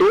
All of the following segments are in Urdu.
2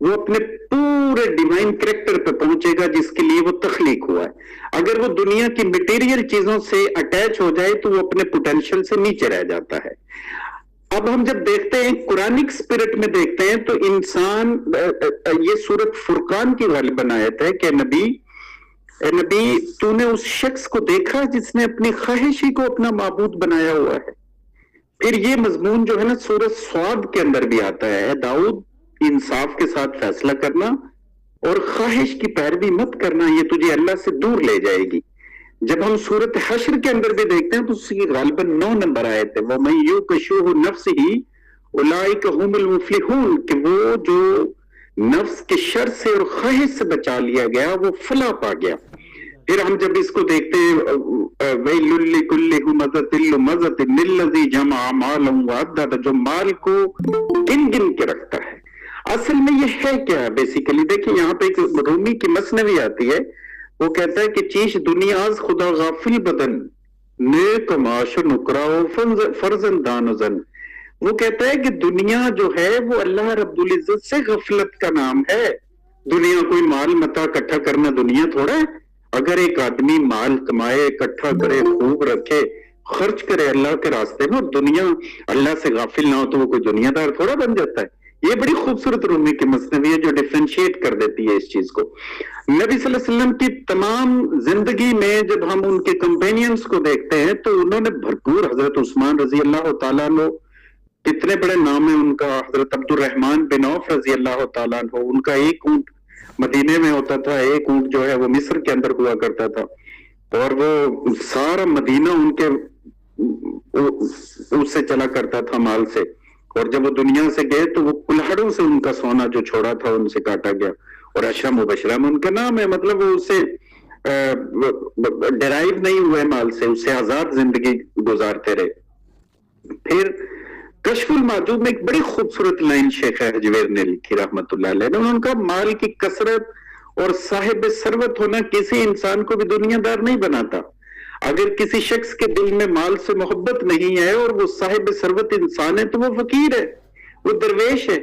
وہ اپنے پورے ڈیوائن کریکٹر پہ پہنچے گا جس کے لیے وہ تخلیق ہوا ہے۔ اگر وہ دنیا کی مٹیریل چیزوں سے اٹیچ ہو جائے تو وہ اپنے پوٹینشیل سے نیچے رہ جاتا ہے۔ اب ہم جب دیکھتے ہیں قرآنک اسپرٹ میں دیکھتے ہیں تو انسان، یہ سورت فرقان کی غالباً آیت ہے کہ اے نبی تو نے اس شخص کو دیکھا جس نے اپنی خواہشی کو اپنا معبود بنایا ہوا ہے۔ پھر یہ مضمون جو ہے نا سورت صاد کے اندر بھی آتا ہے، اے داؤد انصاف کے ساتھ فیصلہ کرنا اور خواہش کی پیروی مت کرنا، یہ تجھے اللہ سے دور لے جائے گی۔ جب ہم سورت حشر کے اندر بھی دیکھتے ہیں تو اس کی غالباً 9 نمبر آیت ہے، وَمَن یُوقَ شُحَّ نَفْسِهِ أُولَٰئِکَ هُمُ الْمُفْلِحُونَ، کہ وہ جو نفس کے شر سے اور خواہش سے بچا لیا گیا وہ فلاح پا گیا۔ پھر ہم جب اس کو دیکھتے ہیں وَيْلٌ لِّكُلِّ هُمَزَةٍ لُّمَزَةٍ الَّذِي جَمَعَ مَالًا وَعَدَّدَهُ، جو مال کو گن گن کے رکھتا ہے۔ اصل میں یہ ہے کیا بیسیکلی؟ دیکھیں یہاں پہ ایک رومی کی مثنوی آتی ہے، وہ کہتا ہے کہ چیش دنیا از خدا غافل بدن نیک معاش نکرا فرزن دان زن، وہ کہتا ہے کہ دنیا جو ہے وہ اللہ رب العزت سے غفلت کا نام ہے۔ دنیا کوئی مال متا اکٹھا کرنا دنیا تھوڑا ہے۔ اگر ایک آدمی مال کمائے، اکٹھا کرے، خوب رکھے، خرچ کرے اللہ کے راستے میں، اور دنیا اللہ سے غافل نہ ہو تو وہ کوئی دنیا دار تھوڑا بن جاتا ہے۔ یہ بڑی خوبصورت رومی کی مثنوی ہے جو ڈیفرینشیٹ کر دیتی ہے اس چیز کو۔ نبی صلی اللہ علیہ وسلم کی تمام زندگی میں جب ہم ان کے کمپینینز کو دیکھتے ہیں تو انہوں نے بھرپور، حضرت عثمان رضی اللہ تعالیٰ عنہ، کتنے بڑے نام ہے ان کا، حضرت عبد الرحمن بن عوف رضی اللہ تعالیٰ عنہ، ان کا ایک اونٹ مدینے میں ہوتا تھا، ایک اونٹ جو ہے وہ مصر کے اندر ہوا کرتا تھا، اور وہ سارا مدینہ ان کے اس سے چلا کرتا تھا مال سے، اور جب وہ دنیا سے گئے تو وہ کلہڑوں سے ان کا سونا جو چھوڑا تھا ان سے کاٹا گیا، اور عشرہ مبشرہ میں ان کا نام ہے، مطلب وہ اسے ڈرائیو نہیں ہوئے مال سے، اس سے آزاد زندگی گزارتے رہے۔ پھر کشف المحجوب میں ایک بڑی خوبصورت لائن شیخ حجویر نے لکھی رحمت اللہ علیہ، انہوں نے کہا مال کی کثرت اور صاحب ثروت ہونا کسی انسان کو بھی دنیا دار نہیں بناتا۔ اگر کسی شخص کے دل میں مال سے محبت نہیں ہے اور وہ صاحب ثروت انسان ہے تو وہ فقیر ہے، وہ درویش ہے،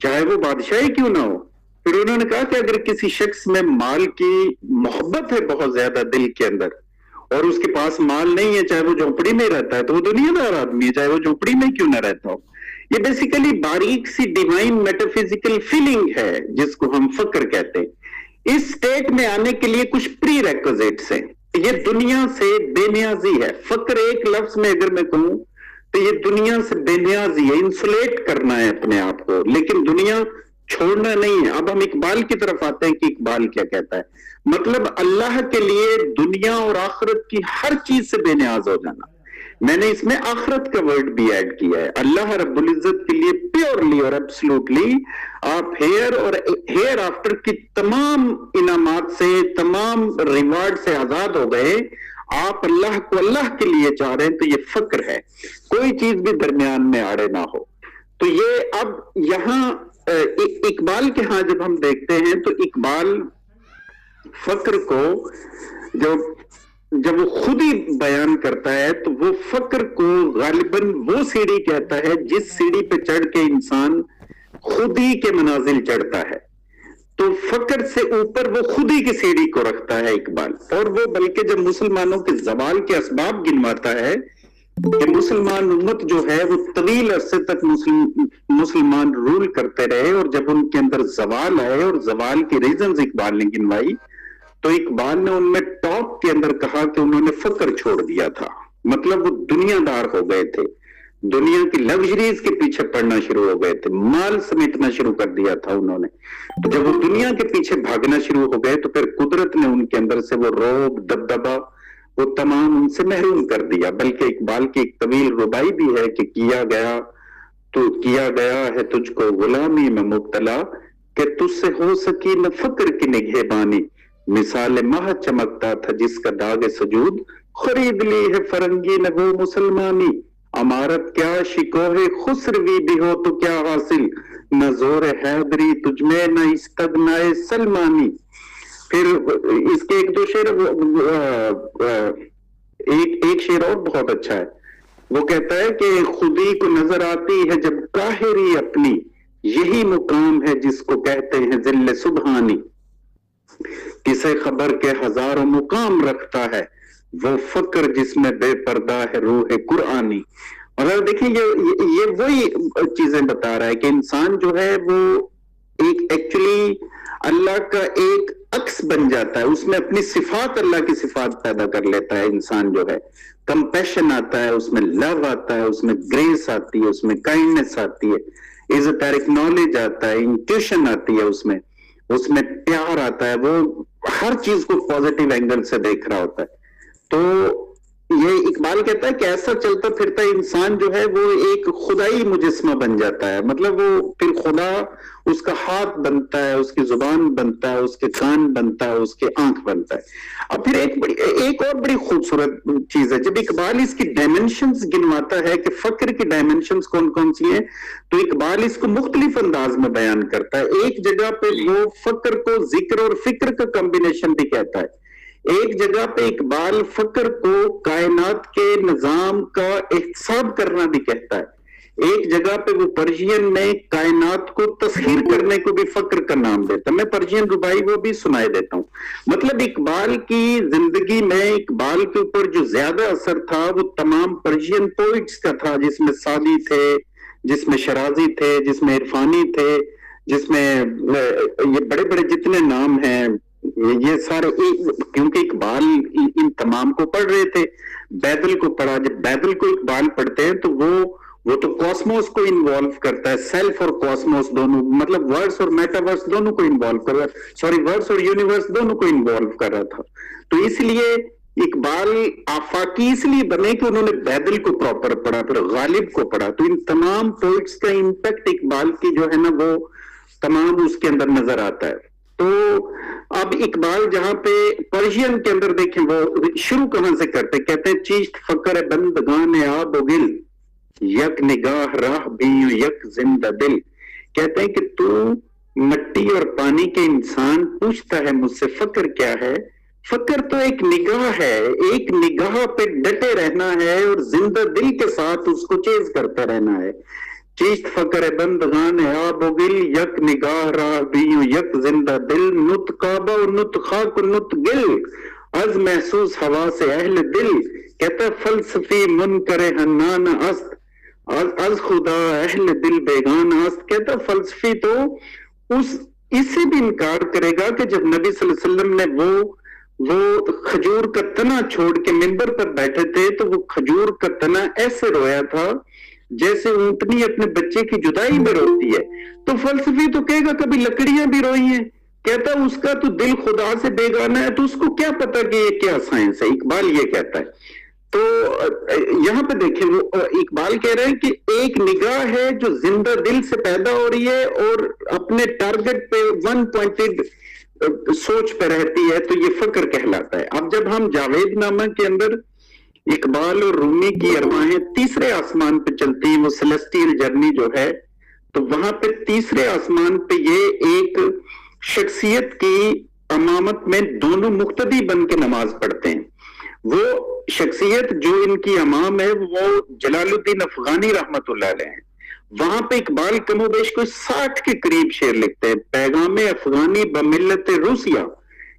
چاہے وہ بادشاہی کیوں نہ ہو۔ پھر انہوں نے کہا کہ اگر کسی شخص میں مال کی محبت ہے بہت زیادہ دل کے اندر، اور اس کے پاس مال نہیں ہے، چاہے وہ جھونپڑی میں رہتا ہے تو وہ دنیا دار آدمی ہے، چاہے وہ جھونپڑی میں کیوں نہ رہتا ہو۔ یہ بیسیکلی باریک سی ڈیوائن میٹافزیکل فیلنگ ہے جس کو ہم فقر کہتے ہیں۔ اس سٹیٹ میں آنے کے لیے کچھ پری ریکوزیٹس ہیں، یہ دنیا سے بے نیازی ہے۔ فقر ایک لفظ میں اگر میں کہوں تو یہ دنیا سے بے نیازی ہے، انسولیٹ کرنا ہے اپنے آپ کو، لیکن دنیا چھوڑنا نہیں ہے۔ اب ہم اقبال کی طرف آتے ہیں کہ اقبال کیا کہتا ہے، مطلب اللہ کے لیے دنیا اور آخرت کی ہر چیز سے بے نیاز ہو جانا۔ میں نے اس میں آخرت کا ورڈ بھی ایڈ کیا ہے۔ اللہ رب العزت کے لیے پیورلی اور ایبسلوٹلی آپ ہیئر اور ہیئر آفٹر کی تمام انعامات سے، تمام ریوارڈ سے آزاد ہو گئے، آپ اللہ کو اللہ کے لیے چاہ رہے ہیں تو یہ فقر ہے، کوئی چیز بھی درمیان میں آڑے نہ ہو۔ تو یہ اب یہاں اقبال کے ہاں جب ہم دیکھتے ہیں تو اقبال فقر کو جب وہ خود ہی بیان کرتا ہے تو وہ فقر کو غالباً وہ سیڑھی کہتا ہے جس سیڑھی پہ چڑھ کے انسان خود ہی کے منازل چڑھتا ہے، تو فقر سے اوپر وہ خود ہی کی سیڑھی کو رکھتا ہے اقبال۔ اور وہ بلکہ جب مسلمانوں کے زوال کے اسباب گنواتا ہے کہ مسلمان امت جو ہے وہ طویل عرصے تک مسلمان رول کرتے رہے، اور جب ان کے اندر زوال آئے اور زوال کی ریزنز اقبال نے گنوائی تو اقبال نے ان میں ٹاپ کے اندر کہا کہ انہوں نے فقر چھوڑ دیا تھا، مطلب وہ دنیا دار ہو گئے تھے، دنیا کی لگژریز کے پیچھے پڑنا شروع ہو گئے تھے، مال سمیٹنا شروع کر دیا تھا انہوں نے۔ تو جب وہ دنیا کے پیچھے بھاگنا شروع ہو گئے تو پھر قدرت نے ان کے اندر سے وہ رعب، دبدبا، وہ تمام ان سے محروم کر دیا۔ بلکہ اقبال کی ایک طویل ربائی بھی ہے کہ کیا گیا ہے تجھ کو غلامی میں مبتلا، کہ تجھ سے ہو سکی نہ فقر کی نگہبانی، مثال ماہ چمکتا تھا جس کا داغ سجود، خرید لی ہے فرنگی نہ وہ مسلمانی، امارت کیا شکوہ خسروی بھی ہو تو کیا حاصل، نہ زور حیدری تجھ میں نہ استغنائے سلمانی۔ پھر اس کے ایک دو شعر، ایک شعر اور بہت اچھا ہے، وہ کہتا ہے کہ خودی کو نظر آتی ہے جب قاہری اپنی، یہی مقام ہے جس کو کہتے ہیں ذل سبحانی، کسے خبر کے ہزاروں مقام رکھتا ہے وہ فقر جس میں بے پردہ ہے روح قرآنی۔ اور دیکھیں یہ وہی چیزیں بتا رہا ہے کہ انسان جو ہے وہ ایک ایکچولی اللہ کا ایک عکس بن جاتا ہے، اس میں اپنی صفات، اللہ کی صفات پیدا کر لیتا ہے انسان جو ہے۔ کمپیشن آتا ہے اس میں، لو آتا ہے اس میں، گریس آتی ہے اس میں، کائنڈنس آتی ہے، ایزوٹیرک نالج آتا ہے، انٹیوشن آتی ہے اس میں پیار آتا ہے، وہ ہر چیز کو پازیٹیو اینگل سے دیکھ رہا ہوتا ہے۔ تو یہ اقبال کہتا ہے کہ ایسا چلتا پھرتا انسان جو ہے وہ ایک خدائی مجسمہ بن جاتا ہے، مطلب وہ پھر خدا اس کا ہاتھ بنتا ہے، اس کی زبان بنتا ہے، اس کے کان بنتا ہے، اس کے آنکھ بنتا ہے۔ اب پھر ایک اور بڑی خوبصورت چیز ہے، جب اقبال اس کی ڈائمنشنز گنواتا ہے کہ فقر کی ڈائمنشنز کون کون سی ہیں، تو اقبال اس کو مختلف انداز میں بیان کرتا ہے۔ ایک جگہ پہ وہ فقر کو ذکر اور فکر کا کمبینیشن بھی کہتا ہے، ایک جگہ پہ اقبال فقر کو کائنات کے نظام کا احتساب کرنا بھی کہتا ہے، ایک جگہ پہ وہ پرشین میں کائنات کو تسخیر کرنے کو بھی فقر کا نام دیتا ہے۔ میں پرشین ربائی وہ بھی سنائے دیتا ہوں۔ مطلب اقبال کی زندگی میں اقبال کے اوپر جو زیادہ اثر تھا وہ تمام پرشین پوئٹس کا تھا، جس میں سعدی تھے، جس میں شرازی تھے، جس میں عرفانی تھے، جس میں یہ بڑے بڑے جتنے نام ہیں یہ سارے، کیونکہ اقبال ان تمام کو پڑھ رہے تھے۔ بیدل کو پڑھا، جب بیدل کو اقبال پڑھتے ہیں تو وہ تو کاسموس کو انوالو کرتا ہے، سیلف اور کاسموس دونوں، مطلب ورڈز اور میٹاورس دونوں کو انوالو کر رہا ہے، سوری ورڈز اور یونیورس دونوں کو انوالو کر رہا تھا۔ تو اس لیے اقبال آفاقی اس لیے بنے کہ انہوں نے بیدل کو پراپر پڑھا، پھر غالب کو پڑھا، تو ان تمام پوئٹس کا امپیکٹ اقبال کی جو ہے نا وہ تمام اس کے اندر نظر آتا ہے۔ تو اب اقبال جہاں پہ پرشین کے اندر دیکھیں وہ شروع کہاں سے کرتے، کہتے ہیں چیشت فقر بندگان آب و گل، یک نگاہ راہ بھی یک زندہ دل۔ کہتے ہیں کہ تو مٹی اور پانی کے انسان پوچھتا ہے مجھ سے فقر کیا ہے، فقر تو ایک نگاہ ہے، ایک نگاہ پہ ڈٹے رہنا ہے اور زندہ دل کے ساتھ اس کو چیز کرتا رہنا ہے۔ چیشت فقر بندگان آب و گل، یک نگاہ راہ بیوں یک زندہ دل، نت کعبہ و نت خاک و نت گل، از محسوس ہوا سے اہل دل۔ کہتا فلسفی منکر حنان است، از خدا اہل دل بیگان است۔ کہتا فلسفی تو اس سے بھی انکار کرے گا کہ جب نبی صلی اللہ علیہ وسلم نے وہ کھجور کا تنا چھوڑ کے منبر پر بیٹھے تھے تو وہ کھجور کا تنا ایسے رویا تھا جیسے اونٹنی اپنے بچے کی جدائی میں روتی ہے۔ تو فلسفی تو کہے گا کبھی لکڑیاں بھی روئی ہیں، کہتا اس کا تو دل خدا سے بیگانہ ہے، تو اس کو کیا پتا کہ یہ کیا سائنس ہے۔ اقبال یہ کہتا ہے۔ تو یہاں پہ دیکھیں وہ اقبال کہہ رہے ہیں کہ ایک نگاہ ہے جو زندہ دل سے پیدا ہو رہی ہے اور اپنے ٹارگٹ پہ ون پوائنٹڈ سوچ پہ رہتی ہے، تو یہ فقر کہلاتا ہے۔ اب جب ہم جاوید نامہ کے اندر اقبال اور رومی کی ارواحیں تیسرے آسمان پہ چلتی ہیں، وہ سیلیسٹیل جرنی جو ہے، تو وہاں پہ تیسرے آسمان پہ یہ ایک شخصیت کی امامت میں دونوں مقتدی بن کے نماز پڑھتے ہیں۔ وہ شخصیت جو ان کی امام ہے وہ جلال الدین افغانی رحمت اللہ علیہ ہیں۔ وہاں پہ اقبال کم و بیش کوئی 60 کے قریب شعر لکھتے ہیں۔ پیغام افغانی بملت روسیہ،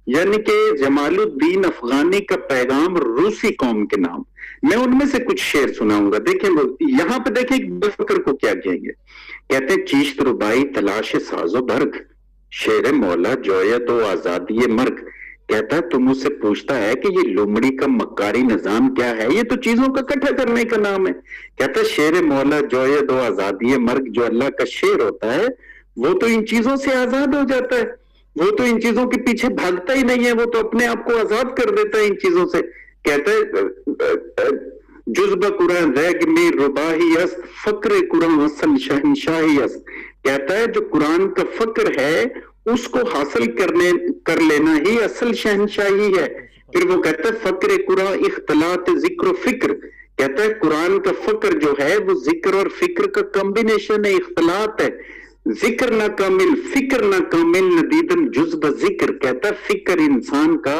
یعنی کہ جمال الدین افغانی کا پیغام روسی قوم کے نام، میں ان میں سے کچھ شعر سناؤں گا۔ دیکھیں یہاں پہ دیکھیں بے فکر کو کیا کہیں گے، کہتے ہیں چیشت ربائی تلاش ساز و برگ، شیر مولا جویت و آزادی مرگ۔ کہتا ہے تو مجھ سے پوچھتا ہے کہ یہ لومڑی کا مکاری نظام کیا ہے، یہ تو چیزوں کا اکٹھا کرنے کا نام ہے۔ کہتا ہے شیر مولا جویت و آزادی مرگ، جو اللہ کا شیر ہوتا ہے وہ تو ان چیزوں سے آزاد ہو جاتا ہے، وہ تو ان چیزوں کے پیچھے بھاگتا ہی نہیں ہے، وہ تو اپنے آپ کو آزاد کر دیتا ہے ان چیزوں سے۔ کہتا ہے جذبہ قرآن ریگ میں رباہی است، فقر قرآن اصل شہنشاہی است۔ کہتا ہے جو قرآن کا فقر ہے اس کو حاصل کر لینا ہی اصل شہنشاہی ہے۔ پھر وہ کہتا ہے فقر قرآن اختلاط ذکر و فکر، کہتا ہے قرآن کا فقر جو ہے وہ ذکر اور فکر کا کمبینیشن ہے، اختلاط ہے۔ ذکر نہ کامل فکر نہ کامل ندیدن جزب ذکر، کہتا ہے فکر انسان کا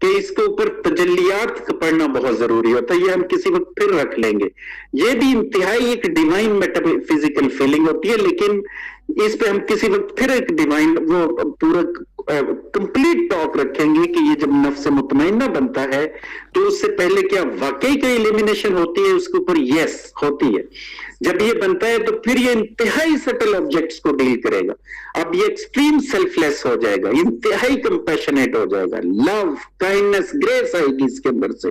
کہ اس کے اوپر تجلیات کا پڑھنا بہت ضروری ہوتا ہے. یہ ہم کسی وقت پھر رکھ لیں گے. یہ بھی انتہائی ایک ڈیوائن میٹافزیکل فیلنگ ہوتی ہے, لیکن اس پہ ہم کسی وقت پھر ایک ڈیوائن وہ پورا کمپلیٹ ٹاک رکھیں گے کہ یہ جب نفس مطمئنہ بنتا ہے تو اس سے پہلے کیا واقعی کا ایلیمینیشن ہوتی ہے, اس کے اوپر یس ہوتی ہے. جب یہ بنتا ہے تو پھر یہ انتہائی سٹل آبجیکٹس کو ڈیل کرے گا. اب یہ ایکسٹریم سیلف لیس ہو جائے گا, انتہائی کمپیشنیٹ ہو جائے گا. لو, کائنڈنس, گریس آئے گی اس کے اندر سے.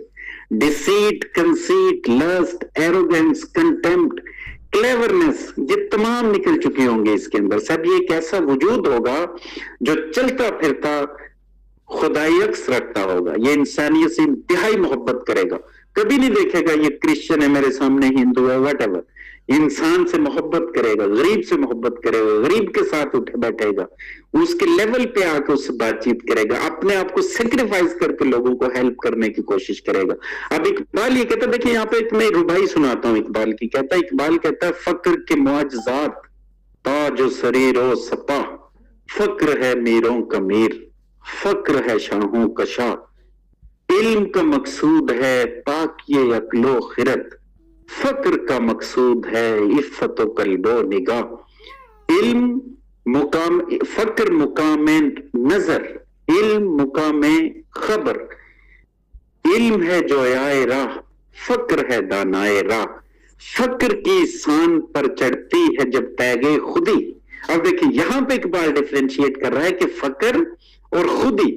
ڈیسیٹ, کنسیٹ, لسٹ, ایروگنس, کنٹمپٹ, کلیورنس, یہ تمام نکل چکی ہوں گے اس کے اندر. سب یہ ایک ایسا وجود ہوگا جو چلتا پھرتا خدائی عکس رکھتا ہوگا. یہ انسانیت سے انتہائی محبت کرے گا. کبھی نہیں دیکھے گا یہ کرسچن ہے میرے سامنے, ہندو ہے, واٹ ایور. انسان سے محبت کرے گا, غریب سے محبت کرے گا, غریب کے ساتھ اٹھے بیٹھے گا, اس کے لیول پہ آ کے اس سے بات چیت کرے گا, اپنے آپ کو سیکریفائز کر کے لوگوں کو ہیلپ کرنے کی کوشش کرے گا. اب اقبال یہ کہتا ہے, دیکھیں یہاں پہ ایک میں ربائی سناتا ہوں اقبال کی. اقبال کہتا ہے فقر کے معجزات تاج و سریر و سپا, فقر ہے میروں کا میر, فقر ہے شاہوں کا شاہ, علم کا مقصود ہے پاکی عقل و خرد, فقر کا مقصود ہے عفت و قلب و نگاہ. علم مقام, فقر مقام نظر, علم مقام خبر, علم ہے جو آئے راہ, فقر ہے دانائے راہ, فقر کی سان پر چڑھتی ہے جب تیگے خودی. اب دیکھیں یہاں پہ اقبال ڈیفرینشیٹ کر رہا ہے کہ فقر اور خودی,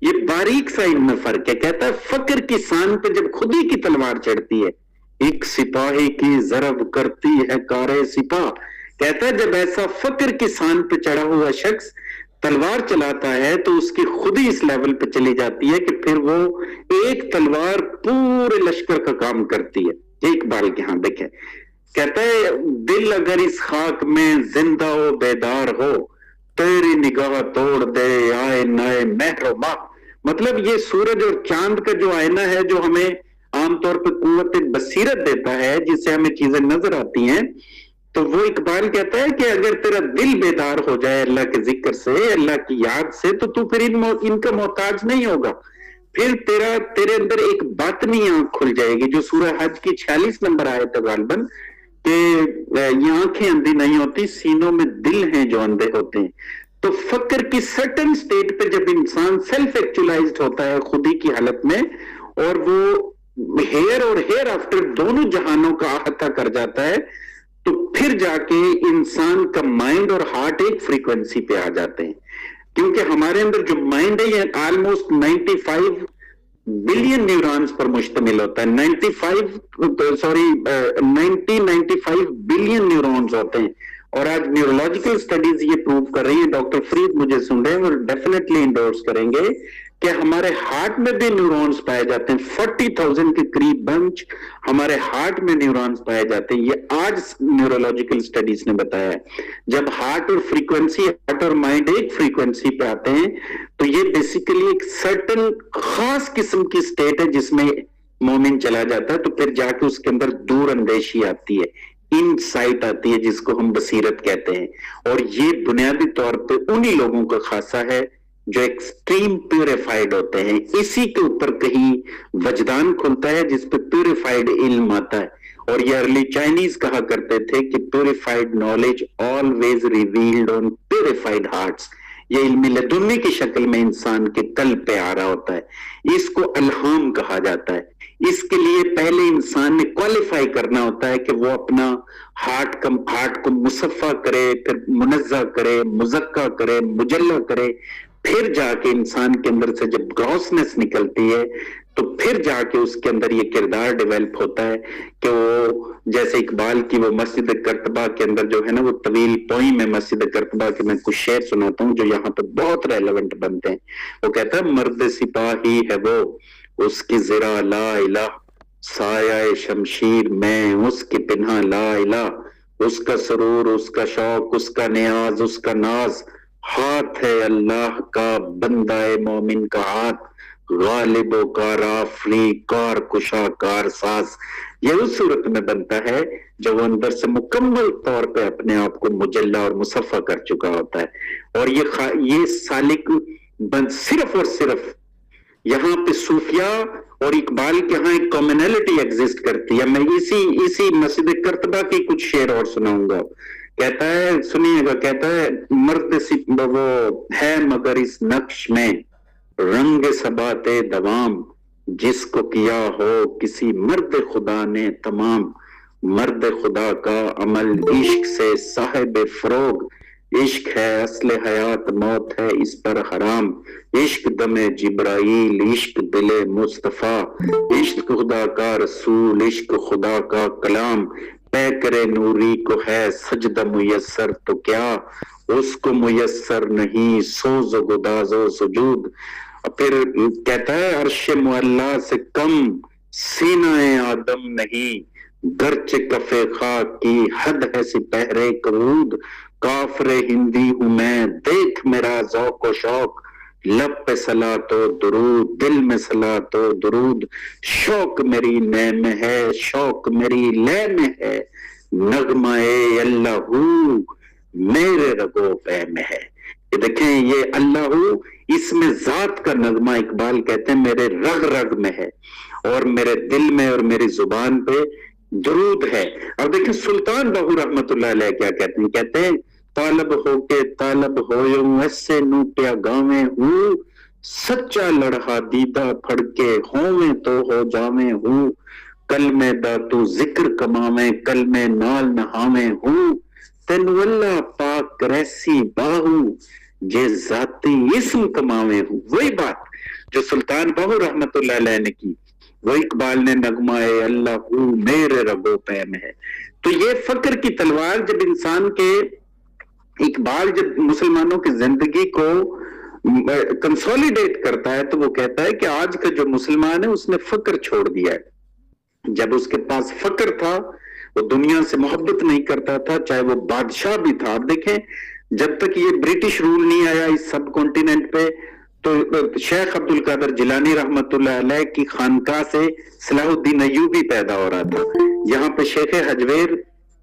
یہ باریک سا ان میں فرق ہے. کہتا ہے فقر کی سان پہ جب خودی کی تلوار چڑھتی ہے, ایک سپاہی کی ضرب کرتی ہے کارے سپاہ. کہتا ہے جب ایسا فقر کی سان پہ چڑھا ہوا شخص تلوار چلاتا ہے تو اس کی خودی اس لیول پہ چلی جاتی ہے کہ پھر وہ ایک تلوار پورے لشکر کا کام کرتی ہے. ایک بار کے ہاں دیکھیں, کہتا ہے دل اگر اس خاک میں زندہ و بیدار ہو, تیری نگاہ توڑ دے آئے نئے مہر و ماہ. مطلب یہ سورج اور چاند کا جو آئینہ ہے جو ہمیں عام طور پہ قوت بصیرت دیتا ہے, جس سے ہمیں چیزیں نظر آتی ہیں, تو وہ اقبال کہتا ہے کہ اگر تیرا دل بیدار ہو جائے اللہ کے ذکر سے, اللہ کی یاد سے, تو پھر ان کا محتاج نہیں ہوگا. پھر تیرے اندر ایک باطنی آنکھ کھل جائے گی, جو سورہ حج کی 46 نمبر آیت ہے غالباً, کہ یہ آنکھیں اندھی نہیں ہوتی, سینوں میں دل ہیں جو اندھے ہوتے ہیں. تو فقر کی سرٹن سٹیٹ پہ جب انسان سیلف ایکچولائزڈ ہوتا ہے خودی کی حالت میں, اور وہ ہیئر اور ہیئر آفٹر دونوں جہانوں کا احاطہ کر جاتا ہے, تو پھر جا کے انسان کا مائنڈ اور ہارٹ ایک فریکوینسی پہ آ جاتے ہیں. کیونکہ ہمارے اندر جو مائنڈ ہے یہ آلموسٹ 95 بلین نیورونز پر مشتمل ہوتا ہے. 95 بلین نیورونز ہوتے ہیں. اور آج نیورولوجیکل سٹڈیز یہ پروو کر رہی ہیں, ڈاکٹر فرید مجھے سن رہے ہیں اور ڈیفینیٹلی انڈورس کریں گے, کہ ہمارے ہارٹ میں بھی نیورونز پائے جاتے ہیں. 40,000 کے قریب بنچ ہمارے ہارٹ میں نیورونز پائے جاتے ہیں. یہ آج نیورولوجیکل سٹڈیز نے بتایا ہے. جب ہارٹ اور فریکوینسی, ہارٹ اور مائنڈ ایک فریکوینسی پہ آتے ہیں, تو یہ بیسیکلی ایک سرٹن خاص قسم کی سٹیٹ ہے جس میں مومن چلا جاتا ہے. تو پھر جا کے اس کے اندر دور اندیشی آتی ہے, انسائٹ آتی ہے, جس کو ہم بصیرت کہتے ہیں. اور یہ بنیادی طور پہ انہی لوگوں کا خاصہ ہے جو ایکسٹریم پیوریفائڈ ہوتے ہیں. اسی کے اوپر کہیں وجدان کھلتا ہے جس پہ پیوریفائڈ علم آتا ہے. اور یہ ارلی چائنیز کہا کرتے تھے کہ پیوریفائڈ نالج آلویز ریویلڈ آن پیوریفائڈ ہارٹس. یہ علم لدنی کی شکل میں انسان کے قلب پہ آ رہا ہوتا ہے. اس کو الہام کہا جاتا ہے. اس کے لیے پہلے انسان نے کوالیفائی کرنا ہوتا ہے کہ وہ اپنا ہارٹ کو مصفہ کرے, پھر منزہ کرے, مزکہ کرے, مجلہ کرے. پھر جا کے انسان کے اندر سے جب گروسنس نکلتی ہے تو پھر جا کے اس کے اندر یہ کردار ڈیولپ ہوتا ہے کہ وہ جیسے اقبال کی وہ مسجد کرتبہ کے اندر جو ہے نا وہ طویل پوئم ہے مسجد کرتبہ کے, میں کچھ شعر سناتا ہوں جو یہاں پہ بہت ریلیونٹ بنتے ہیں. وہ کہتا ہے مرد سپاہی ہے وہ, اس کی زرا لا الہ, سایہ شمشیر میں اس کی پنہا لا الہ, اس کا سرور, اس کا شوق, اس کا نیاز, اس کا ناز, ہاتھ ہے اللہ کا بندہ مومن کا ہاتھ, غالب و کار آفری, کار کشا, کار ساز. یہ اس صورت میں بنتا ہے جب وہ اندر سے مکمل طور پہ اپنے آپ کو مجلہ اور مصفہ کر چکا ہوتا ہے. اور یہ سالک صرف اور صرف یہاں پہ صوفیہ اور اقبال کے ہاں ایک کامنالٹی ایگزسٹ کرتی ہے. میں اسی مسجد کرتبہ کی کچھ شعر اور سناؤں گا. کہتا ہے سنیے گا, کہتا ہے مرد وہ ہے مگر اس نقش میں رنگ ثبات دوام, جس کو کیا ہو کسی مرد خدا نے تمام. مرد خدا کا عمل عشق سے صاحب فروغ, عشق ہے اصل حیات موت ہے اس پر حرام. عشق دم جبرائیل عشق دل مصطفیٰ, عشق خدا کا رسول عشق خدا کا کلام. پیکر نوری کو ہے سجدہ میسر تو کیا, اس کو میسر نہیں سوز و گداز و سجود. پھر کہتا ہے عرش معلا سے کم سینہ آدم نہیں, گرچہ کف خاک کی حد ہے سپہر کرود. کافر ہندی ہوں میں دیکھ میرا ذوق و شوق, لب پہ صلاۃ و درود دل میں صلاۃ و درود. شوق میری نے میں ہے شوق میری لے میں ہے, نغمہ اللہ میرے رگو پے میں ہے. یہ دیکھیں یہ اللہ اس میں ذات کا نغمہ اقبال کہتے ہیں میرے رگ رگ میں ہے اور میرے دل میں اور میری زبان پہ درود ہے. اب دیکھیں سلطان بہو رحمت اللہ علیہ کیا کہتے ہیں, کہتے ہیں طالب ہو کے طالب ہویوں ایسے نو کیا گاویں ہوں, سچا لڑہا دیدہ پھڑ کے ہوویں تو ہو جاویں ہوں. کل میں دا تو ذکر کماویں کل میں نال نہاویں ہوں, تینو اللہ پاک ریسی باہو جے ذاتی اسم کماویں ہوں. وہی بات جو سلطان بہو رحمت اللہ علیہ نے کی وہ اقبال نے نغمہ اللہ میرے رگو پے میں ہے. تو یہ فقر کی تلوار جب انسان کے اقبال جب مسلمانوں کی زندگی کو کنسولیڈیٹ کرتا ہے تو وہ کہتا ہے کہ آج کا جو مسلمان ہے اس نے فقر چھوڑ دیا ہے. جب اس کے پاس فقر تھا وہ دنیا سے محبت نہیں کرتا تھا چاہے وہ بادشاہ بھی تھا. آپ دیکھیں جب تک یہ برٹش رول نہیں آیا اس سب کانٹیننٹ پہ تو شیخ عبد القادر جیلانی رحمت اللہ علیہ کی خانقاہ سے صلاح الدین ایوبی پیدا ہو رہا تھا. یہاں پہ شیخ حجویر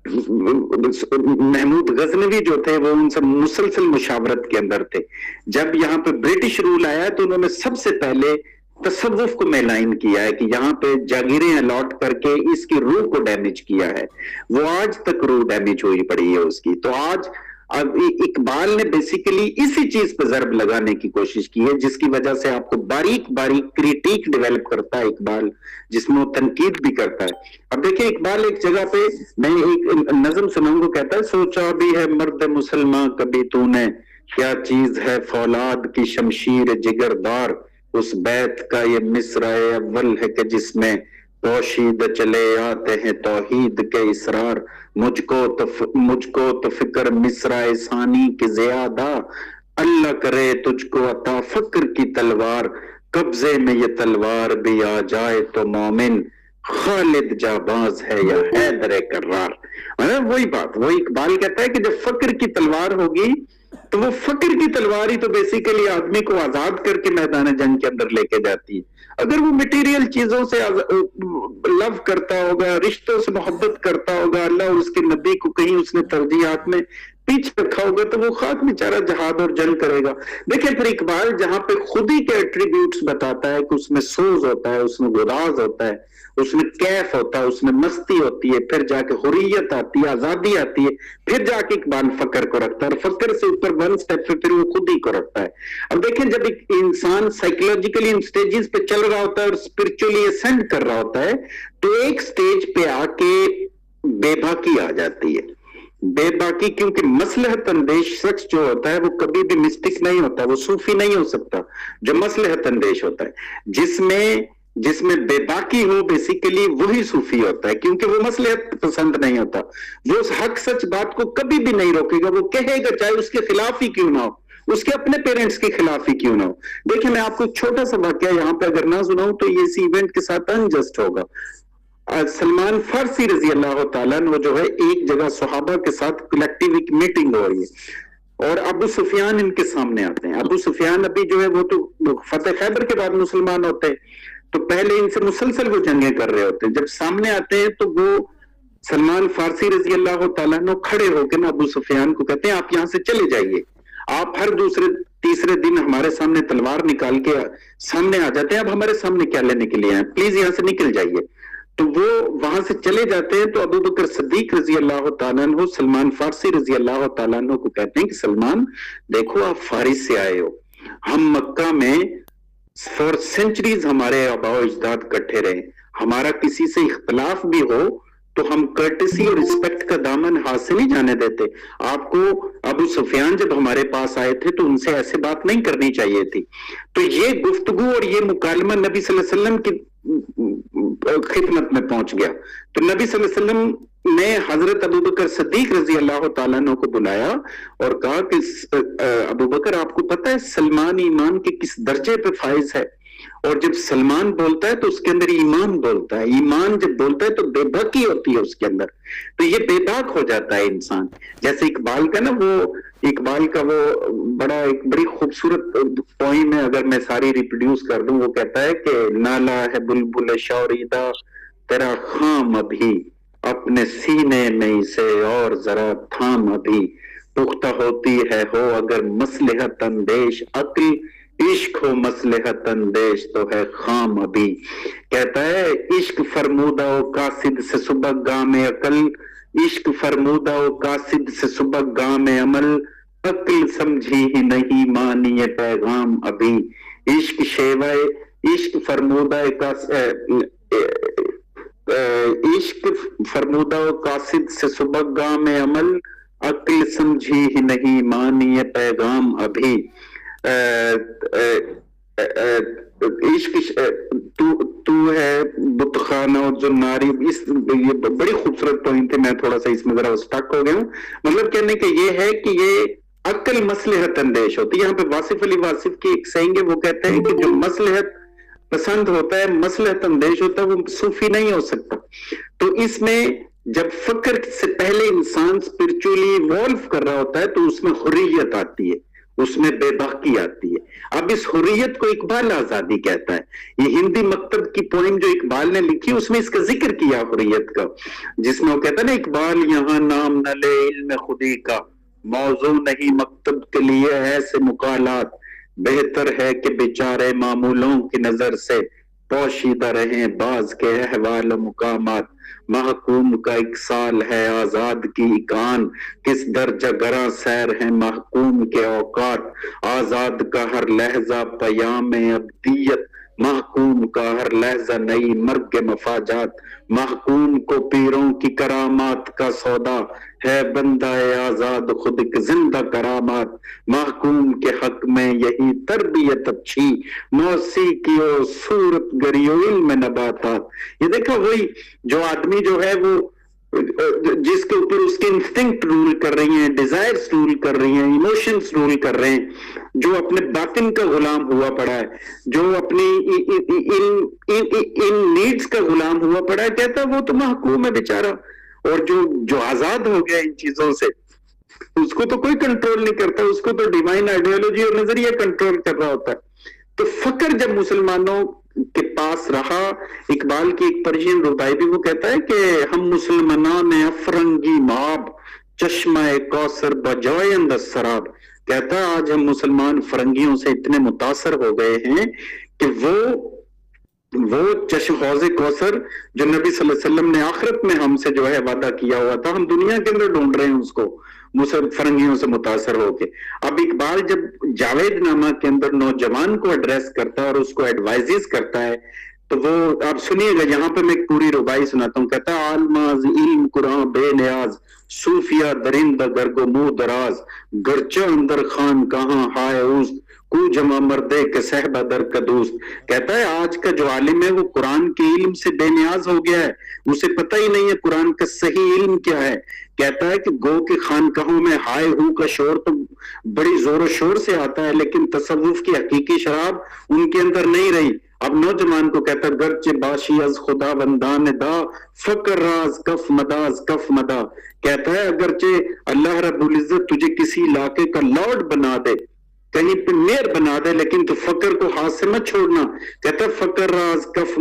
محمود غزنوی جو تھے وہ ان سے مسلسل مشاورت کے اندر تھے. جب یہاں پہ برٹش رول آیا تو انہوں نے سب سے پہلے تصوف کو میں لائن کیا ہے کہ یہاں پہ جاگیریں الاٹ کر کے اس کی روح کو ڈیمیج کیا ہے. وہ آج تک روح ڈیمیج ہوئی پڑی ہے اس کی. تو آج اب اقبال نے بیسیکلی اسی چیز پہ ضرب لگانے کی کوشش کی ہے جس کی وجہ سے آپ کو باریک باریک کریٹیک ڈیولپ کرتا ہے اقبال, جس میں وہ تنقید بھی کرتا ہے. اب دیکھیں اقبال ایک جگہ پہ میں ایک نظم سناؤں کو کہتا ہے, سوچا بھی ہے مرد مسلمان کبھی تو نے کیا چیز ہے فولاد کی شمشیر جگردار, اس بیت کا یہ مصرع اول ہے کہ جس میں پوشید چلے آتے ہیں توحید کے اسرار. مجھ کو تو فکر مصرع ثانی کے زیادہ, اللہ کرے تجھ کو عطا فکر کی تلوار. قبضے میں یہ تلوار بھی آ جائے تو مومن خالد جاباز ہے یا حیدر کرار. وہی بات وہ اقبال کہتا ہے کہ جب فکر کی تلوار ہوگی تو وہ فقر کی تلوار ہی تو بیسیکلی آدمی کو آزاد کر کے میدان جنگ کے اندر لے کے جاتی ہے. اگر وہ مٹیریل چیزوں سے لو کرتا ہوگا, رشتوں سے محبت کرتا ہوگا, اللہ اور اس کے نبی کو کہیں اس نے ترجیحات میں پیچھے رکھا ہوگا تو وہ خاک بیچارہ جہاد اور جنگ کرے گا. دیکھیں پھر اقبال جہاں پہ خود ہی کے ایٹریبیوٹس بتاتا ہے کہ اس میں سوز ہوتا ہے, اس میں گداز ہوتا ہے, اس میں کیف ہوتا ہے, اس میں مستی ہوتی ہے, پھر جا کے حریت آتی ہے, آزادی آتی ہے, پھر جا کے اقبال فقر کو رکھتا ہے اور فقر سے اوپر ون سٹیپ پھر وہ خود ہی کو رکھتا ہے. اب دیکھیں جب ایک انسان سائیکولوجیکلی ان سٹیجز پہ چل رہا ہوتا ہے اور اسپرچولی اسینڈ کر رہا ہوتا ہے تو ایک سٹیج پہ آ کے بے باکی آ جاتی ہے. بے باکی کیونکہ مصلحت اندیش شخص جو ہوتا ہے وہ کبھی بھی مسٹک نہیں ہوتا, وہ صوفی نہیں ہو سکتا. جو مصلحت اندیش ہوتا ہے جس میں بے باکی ہو بیسیکلی وہی صوفی ہوتا ہے, کیونکہ وہ مصلحت پسند نہیں ہوتا. وہ اس حق سچ بات کو کبھی بھی نہیں روکے گا, وہ کہے گا چاہے اس کے خلاف ہی کیوں نہ ہو, اس کے اپنے پیرنٹس کے خلاف ہی کیوں نہ ہو. دیکھیں میں آپ کو ایک چھوٹا سا واقعہ یہاں پہ اگر نہ سناؤں تو یہ اسی ایونٹ کے ساتھ انجسٹ ہوگا. سلمان فارسی رضی اللہ تعالیٰ وہ جو ہے ایک جگہ صحابہ کے ساتھ کلیکٹیو ایک میٹنگ ہو رہی ہے اور ابو سفیان ان کے سامنے آتے ہیں. ابو سفیان ابھی جو ہے وہ تو فتح خیبر کے بعد مسلمان ہوتے ہیں تو پہلے ان سے مسلسل وہ جنگیں کر رہے ہوتے ہیں. جب سامنے آتے ہیں تو وہ سلمان فارسی رضی اللہ تعالیٰ نے کھڑے ہو کے نا ابو سفیان کو کہتے ہیں آپ یہاں سے چلے جائیے, آپ ہر دوسرے تیسرے دن ہمارے سامنے تلوار نکال کے سامنے آ جاتے ہیں, اب ہمارے سامنے کیا لینے کے لیے ہیں, پلیز یہاں سے نکل جائیے. تو وہ وہاں سے چلے جاتے ہیں. تو ابو بکر صدیق رضی اللہ تعالیٰ عنہ سلمان فارسی رضی اللہ تعالیٰ عنہ کو کہتے ہیں کہ سلمان دیکھو آپ فارس سے آئے ہو, ہم مکہ میں فور سینچریز ہمارے آباء و اجداد کٹھے رہے, ہمارا کسی سے اختلاف بھی ہو تو ہم کرٹسی اور رسپیکٹ کا دامن ہاتھ سے نہیں جانے دیتے. آپ کو ابو سفیان جب ہمارے پاس آئے تھے تو ان سے ایسے بات نہیں کرنی چاہیے تھی. تو یہ گفتگو اور یہ مکالمہ نبی صلی اللہ علیہ وسلم کی خدمت میں پہنچ گیا. تو نبی صلی اللہ علیہ وسلم نے حضرت ابو بکر صدیق رضی اللہ تعالیٰ عنہ کو بلایا اور کہا کہ ابو بکر آپ کو پتہ ہے سلمان ایمان کے کس درجے پہ فائز ہے, اور جب سلمان بولتا ہے تو اس کے اندر ایمان بولتا ہے, ایمان جب بولتا ہے تو بے باکی ہوتی ہے اس کے اندر, تو یہ بے باک ہو جاتا ہے انسان. جیسے اقبال کا نا, وہ اقبال کا وہ ایک بڑی خوبصورت پوئم ہے, اگر میں ساری ریپروڈیوس کر دوں, وہ کہتا ہے کہ نالا ہے بلبل شوریدہ تیرا خام ابھی, اپنے سینے میں سے اور ذرا تھام ابھی, پختہ ہوتی ہے ہو اگر مصلحت اندیش عقل, عشق ہو مصلحت اندیش تو ہے خام ابھی. کہتا ہے عشق فرمودہ و قاصد سے صبح گام عقل, عشق فرمودہ و قاصد سے صبح گام عمل, عقل سمجھی ہی نہیں مانی یہ پیغام ابھی. عشق شیوائے عشق فرمودہ عشق فرمودہ و قاصد سے صبح گام عمل, عقل سمجھی ہی نہیں مانی یہ پیغام ابھی. عشق تو ہے بت خانہ و زناری, یہ بڑی خوبصورت پوائنٹ ہے, میں تھوڑا سا اس میں ذرا اسٹک ہو گیا ہوں. مطلب کہنے کہ یہ ہے کہ یہ عقل مصلحت اندیش ہوتی ہے. یہاں پہ واصف علی واصف کی ایک سینگ ہے, وہ کہتے ہیں کہ جو مصلحت پسند ہوتا ہے, مصلحت اندیش ہوتا ہے, وہ صوفی نہیں ہو سکتا. تو اس میں جب فکر سے پہلے انسان اسپرچولی ایوالو کر رہا ہوتا ہے تو اس میں حریت آتی ہے, اس میں بے باکی آتی ہے. اب اس حریت کو اقبال آزادی کہتا ہے. یہ ہندی مکتب کی پوئم جو اقبال نے لکھی اس میں اس کا ذکر کیا حریت کا, جس میں وہ کہتا ہے نا اقبال یہاں نام نہ لے علم خودی کا, موضوع نہیں مکتب کے لیے ایسے مقالات, بہتر ہے کہ بیچارے معمولوں کی نظر سے پوشیدہ رہیں بعض کے احوال و مقامات. محکوم کا ایک سال ہے آزاد کی اکان, کس درجہ گراں سیر ہیں محکوم کے اوقات. آزاد کا ہر لحظہ پیام ابدیت, محکوم کا ہر لحظہ نئی مرگ مفاجات. محکوم کو پیروں کی کرامات کا سودا ہے, بندہ آزاد خود ایک زندہ کرامات. محکوم کے حق میں یہی تربیت اچھی, موسیقی و صورت گری و علم نباتات. یہ دیکھو وہی جو آدمی جو ہے وہ جس کے اوپر اس کے انسٹنکٹ رول کر رہی ہیں, ڈیزائرز رول کر رہی ہیں, ایموشنز رول کر رہے ہیں, جو اپنے باطن کا غلام ہوا پڑا ہے, جو اپنی ان نیڈز کا غلام ہوا پڑا ہے, کہتا ہے وہ تو محکوم ہے بیچارہ. اور جو آزاد ہو گیا ان چیزوں سے, اس کو تو کوئی کنٹرول نہیں کرتا, اس کو تو ڈیوائن آئیڈیالوجی اور نظریہ کنٹرول کر رہا ہوتا ہے. تو فکر جب مسلمانوں کے پاس رہا, اقبال کی ایک پرشین ربائی بھی وہ کہتا ہے کہ ہم مسلمانان افرنگی ماب, چشمہ کوثر بجائند السراب. کہتا ہے آج ہم مسلمان فرنگیوں سے اتنے متاثر ہو گئے ہیں کہ وہ چشم حوض کوثر جو نبی صلی اللہ علیہ وسلم نے آخرت میں ہم سے جو ہے وعدہ کیا ہوا تھا, ہم دنیا کے اندر ڈھونڈ رہے ہیں اس کو, فرنگیوں سے متاثر ہو کے. اب اقبال جب جاوید نامہ کے اندر نوجوان کو ایڈریس کرتا ہے اور اس کو ایڈوائزز کرتا ہے, تو وہ آپ سنیے گا, یہاں پہ میں ایک پوری ربائی سناتا ہوں. کہتا ہے عالماز علم قرآن بے نیاز, صوفیہ درند گرگ و منہ دراز, گرچہ اندر خان کہاں ہائے اوست, کو جمع مردے کے صحبہ در کا دوست. کہتا ہے آج کا جو عالم ہے وہ قرآن کے علم سے بے نیاز ہو گیا ہے, اسے پتہ ہی نہیں ہے قرآن کا صحیح علم کیا ہے. کہتا ہے کہ گو کے خانقاہوں میں ہائے ہو کا شور تو بڑی زور و شور سے آتا ہے, لیکن تصوف کی حقیقی شراب ان کے اندر نہیں رہی. اب نوجوان کو کہتا ہے گرچہ باشی از خدا بندان دا, فکر راز کف مداز کف مدا. کہتا ہے اگرچہ اللہ رب العزت تجھے کسی علاقے کا لارڈ بنا دے, کہیں پہ میر بنا دے لیکن تو فقر کو ہاتھ سے مت چھوڑنا. کہتا فقر راز کف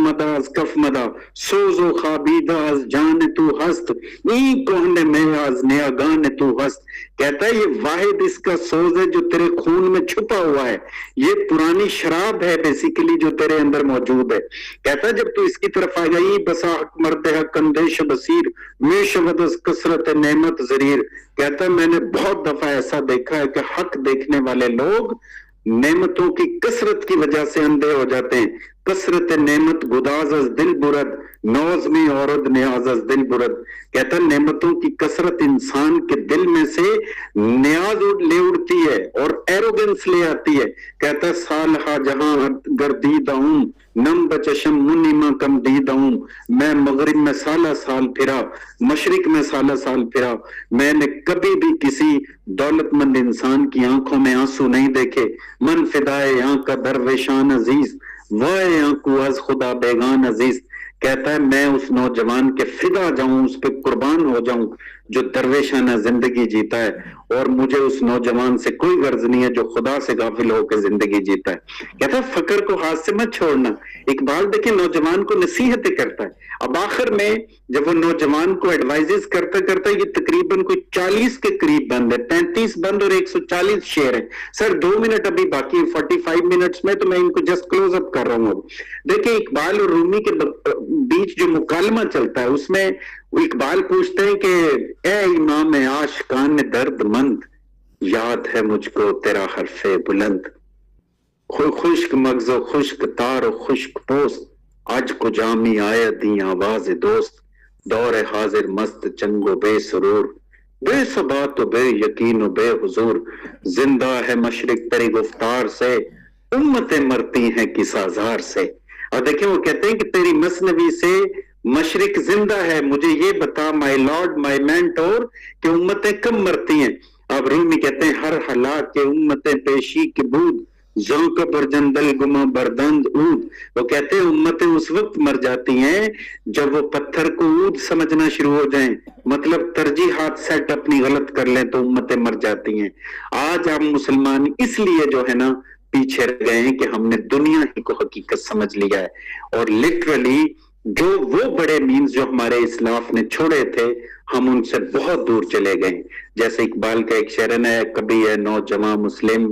مدا سوز و خوابیدہ از جان تو ہست این کوہنے میں از نیا گان تو ہست. کہتا ہے یہ واحد اس کا سوز ہے جو تیرے خون میں چھپا ہوا ہے, یہ پرانی شراب ہے بیسیکلی جو تیرے اندر موجود ہے. کہتا ہے جب تو اس کی طرف آ گئی بسا حق مرد حق اندیش بصیر میں شبد از کثرت نعمت ضریر. کہتا ہے میں نے بہت دفعہ ایسا دیکھا ہے کہ حق دیکھنے والے لوگ نعمتوں کی کثرت کی وجہ سے اندھے ہو جاتے ہیں. کثرت نعمت گداز از دل برد نوز میں عورت نیاز از دل برد. کہتا ہے نعمتوں کی کثرت انسان کے دل میں سے نیاز لے اڑتی ہے اور ایروگنس لے آتی ہے. کہتا ہے سالہا جہاں گردیدہ ہوں نم بچشم منیما کم دیدہ ہوں. میں مغرب میں سالہ سال پھرا مشرق میں سالہ سال پھرا, میں نے کبھی بھی کسی دولت مند انسان کی آنکھوں میں آنسو نہیں دیکھے. من فدائے آنکھ کا درویشان عزیز وائے آنکھوں از خدا بیگان عزیز. کہتا ہے میں اس نوجوان کے فدا جاؤں, اس پہ قربان ہو جاؤں جو درویشانہ زندگی جیتا ہے, اور مجھے اس نوجوان سے کوئی غرض نہیں ہے جو خدا سے غافل ہو کے زندگی جیتا ہے. کہتا ہے فقر کو ہاتھ سے مت چھوڑنا. اقبال دیکھیں نوجوان کو نصیحتیں کرتا ہے. اب آخر میں جب وہ نوجوان کو ایڈوائزز کرتا کرتا یہ تقریباً کوئی 40 کے قریب بند ہے, 35 بند اور 140 شعر ہیں. سر 2 منٹ ابھی باقی 45 منٹس میں, تو میں ان کو جسٹ کلوز اپ کر رہا ہوں. دیکھیں اقبال اور رومی کے بیچ جو مکالمہ چلتا ہے اس میں اقبال پوچھتے ہیں کہ اے امام عاشقان درد مند یاد ہے مجھ کو تیرا حرف بلند, خشک مغز و خشک تار و خشک پوست آج کو جامی آیا دی آواز دوست دور حاضر مست چنگ و بے سرور بے ثبات و بے یقین و بے حضور زندہ ہے مشرق تیری گفتار سے امتیں مرتی ہیں کس آزار سے. اور دیکھیں وہ کہتے ہیں کہ تیری مثنوی سے مشرق زندہ ہے, مجھے یہ بتا مائی لارڈ مائی مینٹور کہ امتیں کم مرتی ہیں. اب رومی کہتے ہیں ہر ہلاک کے امتیں پیشی کے بود زوں کا برجندل گما بردند اود. وہ کہتے ہیں امتیں اس وقت مر جاتی ہیں جب وہ پتھر کو اود سمجھنا شروع ہو جائیں, مطلب ترجیحات سیٹ اپنی غلط کر لیں تو امتیں مر جاتی ہیں. آج ہم مسلمان اس لیے جو ہے نا پیچھے رہ گئے ہیں کہ ہم نے دنیا ہی کو حقیقت سمجھ لیا ہے, اور لٹرلی جو وہ بڑے مینز جو ہمارے اسلاف نے چھوڑے تھے ہم ان سے بہت دور چلے گئے. جیسے اقبال کا ایک شعر ہے کبھی ہے نوجوان مسلم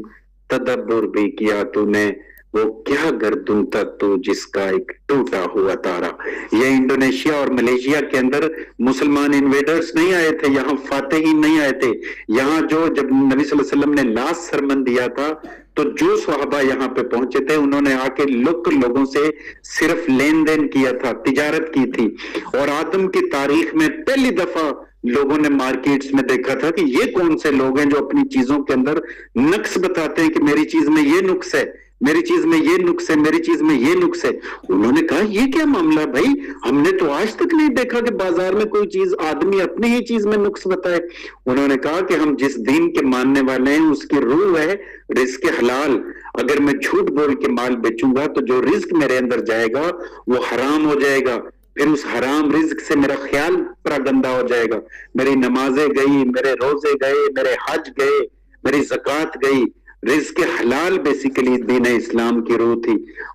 تدبر بھی کیا تو نے وہ کیا گردوں تک تو جس کا ایک ٹوٹا ہوا تارا. یہ انڈونیشیا اور ملیشیا کے اندر مسلمان انویڈرز نہیں آئے تھے, یہاں فاتحین نہیں آئے تھے. یہاں جو جب نبی صلی اللہ علیہ وسلم نے لاسٹ سرمن دیا تھا تو جو صحابہ یہاں پہ پہنچے تھے انہوں نے آ کے لوگوں سے صرف لین دین کیا تھا, تجارت کی تھی. اور آدم کی تاریخ میں پہلی دفعہ لوگوں نے مارکیٹس میں دیکھا تھا کہ یہ کون سے لوگ ہیں جو اپنی چیزوں کے اندر نقص بتاتے ہیں کہ میری چیز میں یہ نقص ہے, میری چیز میں یہ نقص ہے, میری چیز میں یہ نقص ہے. انہوں نے کہا یہ کیا معاملہ بھائی, ہم نے تو آج تک نہیں دیکھا کہ بازار میں کوئی چیز آدمی اپنی ہی چیز میں نقص بتائے. انہوں نے کہا کہ ہم جس دین کے ماننے والے ہیں اس کی روح ہے رزق حلال. اگر میں جھوٹ بول کے مال بیچوں گا تو جو رزق میرے اندر جائے گا وہ حرام ہو جائے گا, پھر اس حرام رزق سے میرا خیال پورا گندا ہو جائے گا. میری نمازیں گئی, میرے روزے گئے, میرے حج گئے, میری زکوٰۃ گئی. رزق حلال بیسیکلی دین اسلام کی روح تھی.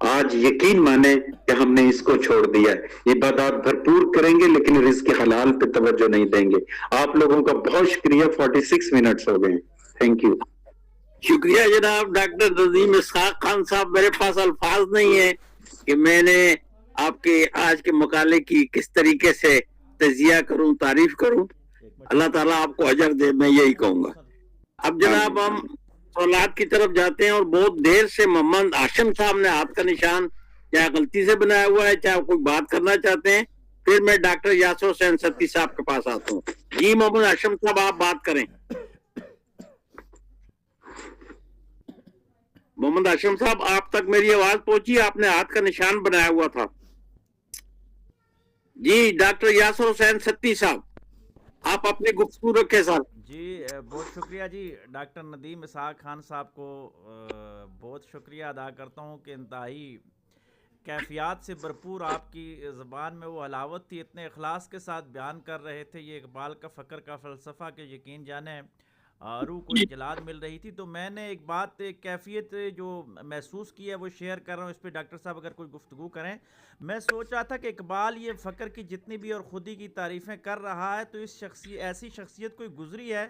آج یقین مانے کہ ہم نے اس کو چھوڑ دیا ہے. عبادات بھرپور کریں گے لیکن رزق حلال پہ توجہ نہیں دیں گے. آپ لوگوں کا بہت شکریہ, 46 منٹس ہو گئے. Thank you. شکریہ جناب ڈاکٹر نظیم اسحاق خان صاحب. میرے پاس الفاظ نہیں ہے کہ میں نے آپ کے آج کے مقالے کی کس طریقے سے تجزیہ کروں, تعریف کروں. اللہ تعالیٰ آپ کو اجر دے, میں یہی کہوں گا. اب جناب ہم سوالات کی طرف جاتے ہیں, اور بہت دیر سے محمد ہاشم صاحب نے ہاتھ کا نشان چاہے غلطی سے بنایا ہوا ہے چاہے کوئی بات کرنا چاہتے ہیں. پھر میں ڈاکٹر یاسر حسین ستی صاحب کے پاس آتا ہوں. جی محمد ہاشم صاحب آپ بات کریں. محمد ہاشم صاحب آپ تک میری آواز پہنچی؟ آپ نے ہاتھ کا نشان بنایا ہوا تھا. جی ڈاکٹر یاسر حسین ستی صاحب آپ اپنی گفتگو رکھے سر. جی بہت شکریہ جی. ڈاکٹر ندیم اسحاق خان صاحب کو بہت شکریہ ادا کرتا ہوں کہ انتہائی کیفیات سے بھرپور آپ کی زبان میں وہ حلاوت تھی, اتنے اخلاص کے ساتھ بیان کر رہے تھے. یہ اقبال کا فقر کا فلسفہ کہ یقین جانیں روح کو انجلاد مل رہی تھی. تو میں نے ایک بات، ایک کیفیت جو محسوس کی ہے وہ شیئر کر رہا ہوں. اس پہ ڈاکٹر صاحب اگر کوئی گفتگو کریں. میں سوچ رہا تھا کہ اقبال یہ فقر کی جتنی بھی اور خودی کی تعریفیں کر رہا ہے تو اس ایسی شخصیت کوئی گزری ہے.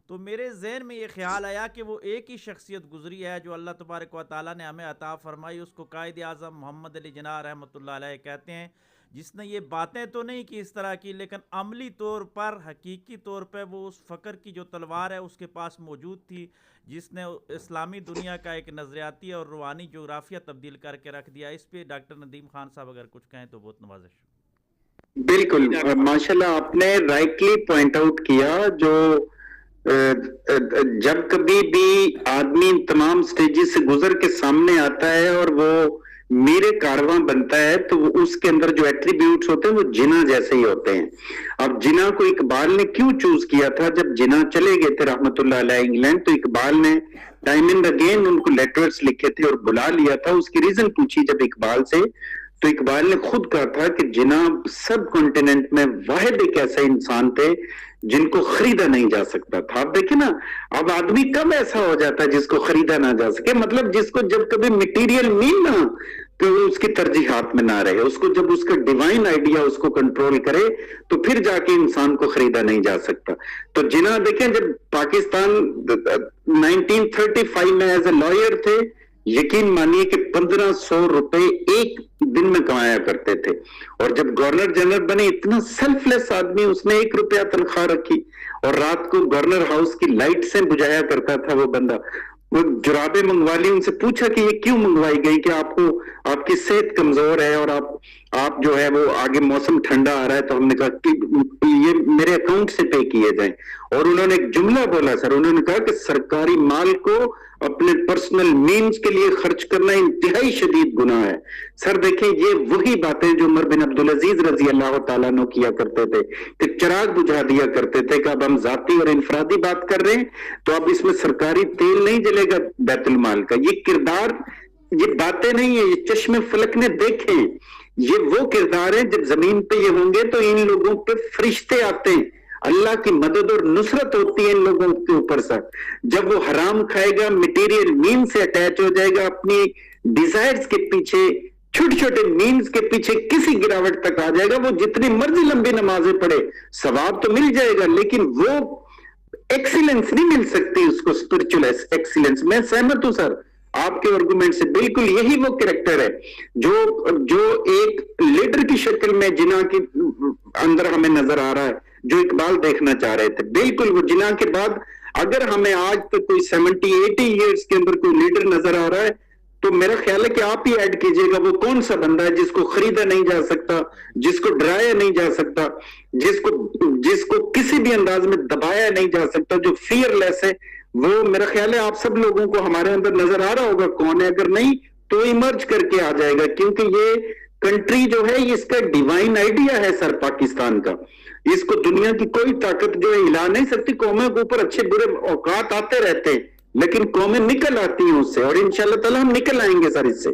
تو میرے ذہن میں یہ خیال آیا کہ وہ ایک ہی شخصیت گزری ہے جو اللہ تبارک و تعالیٰ نے ہمیں عطا فرمائی. اس کو قائد اعظم محمد علی جناح رحمۃ اللہ علیہ کہتے ہیں، جس نے یہ باتیں تو نہیں کی اس طرح کی، لیکن عملی طور پر حقیقی طور پہ وہ اس فقر کی جو تلوار ہے اس کے پاس موجود تھی، جس نے اسلامی دنیا کا ایک نظریاتی اور روحانی جغرافیہ تبدیل کر کے رکھ دیا. اس پہ ڈاکٹر ندیم خان صاحب اگر کچھ کہیں تو بہت نوازش. بالکل ماشاءاللہ آپ نے رائٹلی پوائنٹ آؤٹ کیا. جو جب کبھی بھی آدمی تمام سٹیجز سے گزر کے سامنے آتا ہے اور وہ میرے کارواں بنتا ہے تو اس کے اندر جو ایٹریبیوٹس ہوتے ہیں وہ جنا جیسے ہی ہوتے ہیں. اب جنا کو اقبال نے کیوں چوز کیا تھا؟ جب جنا چلے گئے تھے رحمت اللہ علیہ انگلینڈ تو اقبال نے ٹائم اینڈ اگین ان کو لیٹرز لکھے تھے اور بلا لیا تھا. اس کی ریزن پوچھی جب اقبال سے تو اقبال نے خود کہا تھا کہ جنا سب کانٹیننٹ میں واحد ایک ایسے انسان تھے جن کو خریدا نہیں جا سکتا تھا. آپ دیکھیں نا، اب آدمی کب ایسا ہو جاتا ہے جس کو خریدا نہ جا سکے؟ مطلب جس کو جب کبھی مٹیریل مین نہ تو اس کی ترجیحات میں نہ رہے، اس کو جب اس کا ڈیوائن آئیڈیا اس کو کنٹرول کرے تو پھر جا کے انسان کو خریدا نہیں جا سکتا. تو جناح دیکھیں جب پاکستان 1935 میں ایز اے لائر تھے، یقین مانیے کہ 1500 روپے ایک دن میں کمایا کرتے تھے. اور جب گورنر جنرل بنے اتنا سیلف لیس آدمی، اس نے 1 روپیہ تنخواہ رکھی اور رات کو گورنر ہاؤس کی لائٹ سے بجھایا کرتا تھا وہ بندہ. وہ جرابیں منگوا لی، ان سے پوچھا کہ یہ کیوں منگوائی گئی کہ آپ کی صحت کمزور ہے اور آپ جو ہے وہ آگے موسم ٹھنڈا آ رہا ہے. تو ہم نے کہا کہ یہ میرے اکاؤنٹ سے پے کیے جائیں. اور انہوں نے ایک جملہ بولا سر، انہوں نے کہا کہ سرکاری مال کو اپنے پرسنل مینز کے لیے خرچ کرنا انتہائی شدید گناہ ہے. سر دیکھیں یہ وہی باتیں جو عمر بن عبدالعزیز رضی اللہ تعالیٰ عنہ کیا کرتے تھے کہ چراغ بجھا دیا کرتے تھے کہ اب ہم ذاتی اور انفرادی بات کر رہے ہیں تو اب اس میں سرکاری تیل نہیں جلے گا بیت المال کا. یہ کردار، یہ باتیں نہیں ہیں، یہ چشم فلک نے دیکھیں. یہ وہ کردار ہیں جب زمین پہ یہ ہوں گے تو ان لوگوں پہ فرشتے آتے ہیں، اللہ کی مدد اور نصرت ہوتی ہے ان لوگوں کے اوپر. سر جب وہ حرام کھائے گا، مٹیریل مین سے اٹیچ ہو جائے گا، اپنی ڈیزائرز کے پیچھے، چھوٹے چھوٹے مینز کے پیچھے کسی گراوٹ تک آ جائے گا، وہ جتنی مرضی لمبی نمازیں پڑھے ثواب تو مل جائے گا لیکن وہ ایکسیلنس نہیں مل سکتی اس کو، اسپرچل ایکسیلنس. میں سہمت ہوں سر آپ کے آرگومنٹ سے، بالکل یہی وہ کریکٹر ہے جو ایک لیڈر کی شکل میں جناح کے اندر ہمیں نظر آ رہا ہے، جو اقبال دیکھنا چاہ رہے تھے. بالکل وہ جناح کے بعد اگر ہمیں آج تک کوئی 70-80 ایئرز کے اندر کوئی لیڈر نظر آ رہا ہے تو میرا خیال ہے کہ آپ ہی ایڈ کیجئے گا وہ کون سا بندہ ہے جس کو خریدا نہیں جا سکتا، جس کو ڈرایا نہیں جا سکتا، جس کو کسی بھی انداز میں دبایا نہیں جا سکتا، جو فیئر لیس ہے. وہ میرا خیال ہے آپ سب لوگوں کو ہمارے اندر نظر آ رہا ہوگا کون ہے، اگر نہیں تو ایمرج کر کے آ جائے گا. کیونکہ یہ کنٹری جو ہے اس کا ڈیوائن آئیڈیا ہے سر پاکستان کا، اس کو دنیا کی کوئی طاقت جو ہے ہلا نہیں سکتی. قوموں کے اوپر اچھے برے اوقات آتے رہتے ہیں لیکن قومیں نکل آتی ہیں اس سے، اور انشاءاللہ تعالی ہم نکل آئیں گے سر اس سے.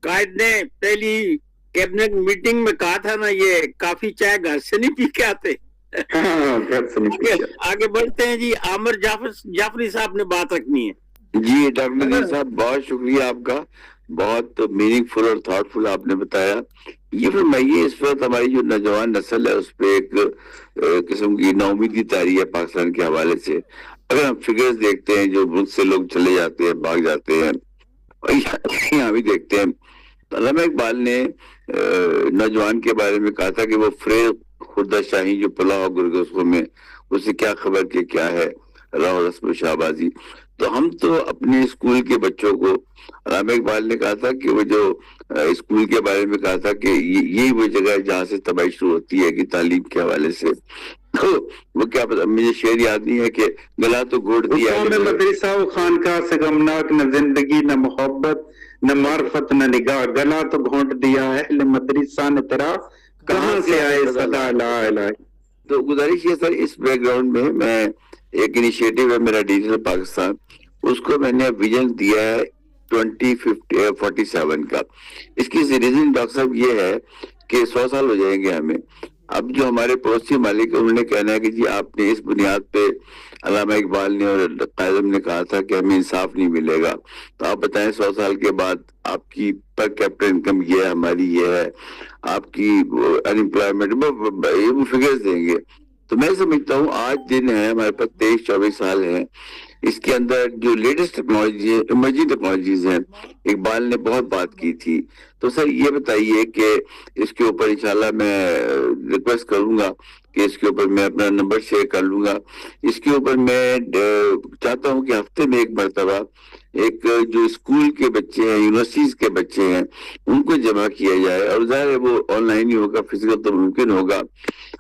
قائد نے پہلی کیبنٹ میٹنگ میں کہا تھا نا، یہ کافی چائے گھر سے نہیں پی کے آتے. آگے بڑھتے ہیں جی. عامر جعفری صاحب نے بات رکھنی ہے. جی ڈاکٹر ندیم صاحب بہت شکریہ آپ کا، بہت میننگ فل اور تھاٹ فل آپ نے بتایا. یہ فرمائیے اس وقت ہماری جو نوجوان نسل ہے اس پہ ایک قسم کی ناامیدی طاری ہے پاکستان کے حوالے سے. اگر ہم فگرز دیکھتے ہیں جو ملک سے لوگ چلے جاتے ہیں، بھاگ جاتے ہیں، اور یہاں بھی دیکھتے ہیں. علامہ اقبال نے نوجوان کے بارے میں کہا تھا کہ وہ فریب خوردہ شاہی جو پلا ہو گرگسوں میں، اس سے کیا خبر کہ کیا ہے راہ رسم و شہبازی. تو ہم تو اپنے اسکول کے بچوں کو، علامہ اقبال نے کہا تھا کہ وہ جو اسکول کے بارے میں کہا تھا کہ یہی وہ جگہ ہے جہاں سے تباہی شروع ہوتی ہے کہ تعلیم کے حوالے سے. تو وہ کیا پتا، مجھے شعر یاد نہیں ہے کہ گلا تو گھونٹ دیا ہے مدرسہ و خانقاہ سے غمناک، نہ زندگی نہ محبت نہ معرفت نہ نگاہ، گلا تو گھونٹ دیا اہل مدرسہ نے تیرا، کہاں سے آئے صدا لا الہ. تو گزارش یہ سر، اس بیک گراؤنڈ میں میں ایک انیشیٹو ہے میرا ڈیجیٹل پاکستان، اس کو میں نے ویژن دیا ہے 2047 کا. اس کی ریزن ڈاکٹر صاحب یہ ہے کہ 100 سال ہو جائیں گے ہمیں، اب جو ہمارے پڑوسی مالک انہوں نے کہنا ہے کہ جی آپ نے اس بنیاد پہ علامہ اقبال نے اور قائد اعظم نے کہا تھا کہ ہمیں انصاف نہیں ملے گا. تو آپ بتائیں 100 سال کے بعد آپ کی پر کیپٹل انکم یہ ہے, ہماری یہ ہے, آپ کی ان امپلائمنٹ وہ فگرز دیں گے. تو میں سمجھتا ہوں آج دن ہے ہمارے پاس 23-24 سال ہیں, اس کے اندر جو لیٹسٹ ٹیکنالوجی ہے, ایمرجنگ ٹیکنالوجیز ہیں, اقبال نے بہت بات کی تھی. تو سر یہ بتائیے کہ اس کے اوپر انشاءاللہ میں ریکویسٹ کروں گا کہ اس کے اوپر میں اپنا نمبر شیئر کر لوں گا. اس کے اوپر میں چاہتا ہوں کہ ہفتے میں ایک مرتبہ ایک جو اسکول کے بچے ہیں, یونیورسٹیز کے بچے ہیں, ان کو جمع کیا جائے, اور ظاہر ہے وہ آن لائن ہی ہوگا, فزیکل تو ممکن ہوگا,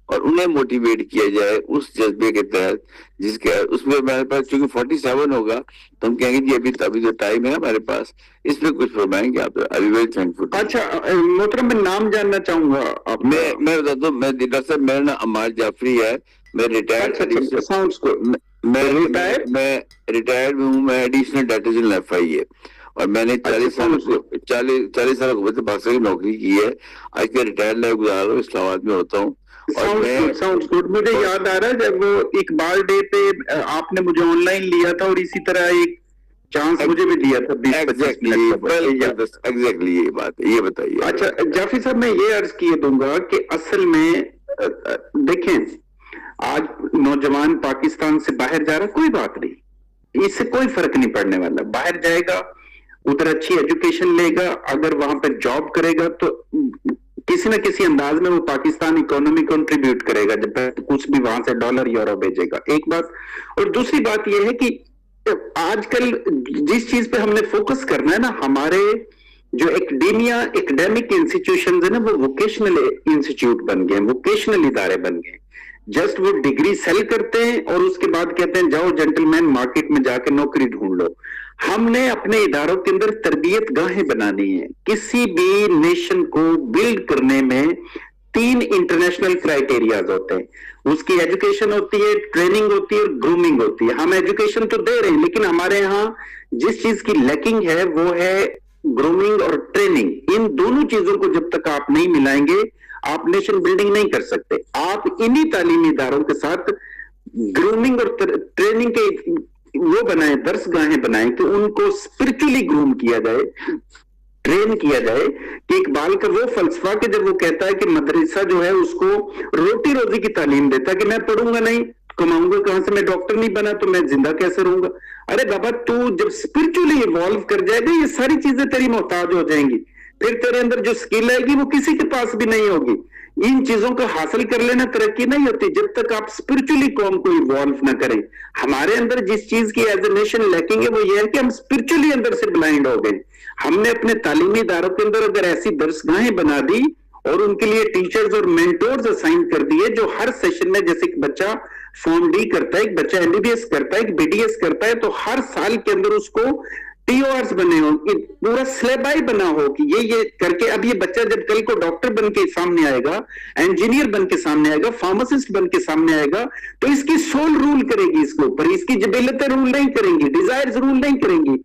اور انہیں موٹیویٹ کیا جائے اس جذبے کے تحت جس کے اس میں ہمارے پاس چونکہ 47 ہوگا تو ہم کہیں گے جی ابھی جو ٹائم ہے ہمارے پاس, اس میں کچھ فرمائیں گے آپ؟ ویری تھینک فل. اچھا محترم, میں نام جاننا چاہوں گا آپ. میں بتا دوں, میں ڈاکٹر صاحب میرا نام عمار جعفری ہے, میں ریٹائرڈ میں ریٹائرڈ ہوں, میں ایڈیشنل ڈائریکٹر جنرل ایف آئی ہے, اور میں نے 40 سال حکومت پاکستان کی نوکری کی ہے. آج کے ریٹائرڈ لائف گزار رہا ہوں, اسلام آباد میں ہوتا ہوں. مجھے یاد آ رہا ہے جب وہ اقبال ڈے پہ آپ نے مجھے آن لائن لیا تھا, اور اسی طرح ایک چانس مجھے بھی دیا تھا 20-25 منٹ. یہ بات ہے, یہ بتائیے. اچھا جعفری صاحب, میں یہ عرض کیے دوں گا کہ اصل میں دیکھیں, آج نوجوان پاکستان سے باہر جا رہا, کوئی بات نہیں, اس سے کوئی فرق نہیں پڑنے والا. باہر جائے گا, ادھر اچھی ایجوکیشن لے گا, اگر وہاں پہ جاب کرے گا تو کسی نہ کسی انداز میں وہ پاکستان اکانومی کنٹریبیوٹ کرے گا, جب کچھ بھی وہاں سے ڈالر یورو بھیجے گا. ایک بات. اور دوسری بات یہ ہے کہ آج کل جس چیز پہ ہم نے فوکس کرنا ہے نا, ہمارے جو اکیڈیمک انسٹیٹیوشنز ہیں نا, وہ ووکیشنل انسٹیٹیوٹ بن گئے, ووکیشنل ادارے بن گئے. جسٹ وہ ڈگری سیل کرتے ہیں اور اس کے بعد کہتے ہیں جاؤ جنٹل مین مارکیٹ میں جا کے نوکری ڈھونڈ لو. ہم نے اپنے اداروں کے اندر تربیت گاہیں بنانی ہیں. کسی بھی نیشن کو بلڈ کرنے میں 3 انٹرنیشنل کرائیٹیریاز ہوتے ہیں. اس کی ایجوکیشن ہوتی ہے, ٹریننگ ہوتی ہے, گرومنگ ہوتی ہے. ہم ایجوکیشن تو دے رہے ہیں, لیکن ہمارے یہاں جس چیز کی لیکنگ ہے وہ ہے گرومنگ اور ٹریننگ. ان دونوں چیزوں کو جب تک آپ نہیں ملائیں گے آپ نیشن بلڈنگ نہیں کر سکتے. آپ انہی تعلیمی اداروں کے ساتھ گرومنگ اور ٹریننگ کے وہ بنائیں, درس گاہیں بنائیں کہ ان کو اسپرچولی گروم کیا جائے, ٹرین کیا جائے. کہ اقبال کا وہ فلسفہ کہ جب وہ کہتا ہے کہ مدرسہ جو ہے اس کو روٹی روزی کی تعلیم دیتا ہے, کہ میں پڑھوں گا نہیں, کماؤں گا کہاں سے, میں ڈاکٹر نہیں بنا تو میں زندہ کیسے رہوں گا. ارے بابا تو جب اسپرچولی ایوالو کر جائے گا, یہ ساری چیزیں تیری محتاج ہو جائیں گی. پھر تیرے اندر جو سکل آئے گی وہ کسی کے پاس بھی نہیں ہوگی. ان چیزوں کو حاصل کر لینا ترقی نہیں ہوتی جب تک آپ اسپرچولی قوم کو ایوالو نہ کریں. ہمارے اندر جس چیز کی ایز اے نیشن لیکنگ ہے وہ یہ ہے کہ ہم اسپرچولی اندر سے بلائنڈ ہو گئے. ہم نے اپنے تعلیمی اداروں کے اندر اگر ایسی درس گاہیں بنا دی اور ان کے لیے ٹیچرز اور مینٹورز اسائن کر دیے جو ہر سیشن میں, جیسے ایک بچہ فارم ڈی کرتا ہے, ایک بچہ MBBS کرتا ہے, ایک BDS کرتا ہے, تو ہر سال کے اندر اس کو TORs بنے ہو, پورا سلیبائی بنا ہو کہ یہ کر کے اب یہ بچہ جب کل کو ڈاکٹر بن کے سامنے آئے گا, انجینئر بن کے سامنے آئے گا, فارماسسٹ بن کے سامنے آئے گا, تو اس کی سول رول کرے گی اس کے اوپر, اس کی جبلتیں رول نہیں کریں گی, ڈیزائرز رول نہیں کریں گی.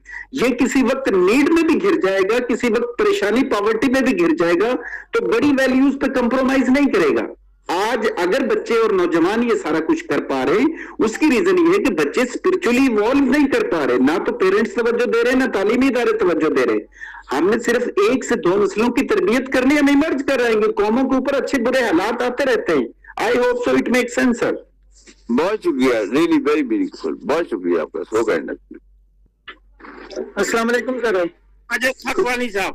یہ کسی وقت نیڈ میں بھی گر جائے گا, کسی وقت پریشانی پاورٹی میں بھی گر جائے گا, تو بڑی ویلیوز پہ کمپرومائز نہیں کرے گا. آج اگر بچے اور نوجوان یہ سارا کچھ کر پا رہے, اس کی ریزن یہ ہے کہ بچے اسپرچولی ایوالو نہیں کر پا رہے, نہ تو پیرنٹس توجہ دے رہے, نہ تعلیمی ادارے توجہ دے رہے. ہم نے صرف 1 سے 2 نسلوں کی تربیت کرنی, ہم ایمرج کر رہے ہیں. قوموں کے اوپر اچھے برے حالات آتے رہتے ہیں. I hope so it make sense sir. بہت شکریہ, ریئلی ویری میننگفل, بہت شکریہ آپ کا. So kind. السلام علیکم سر. اجے خاکوانی صاحب,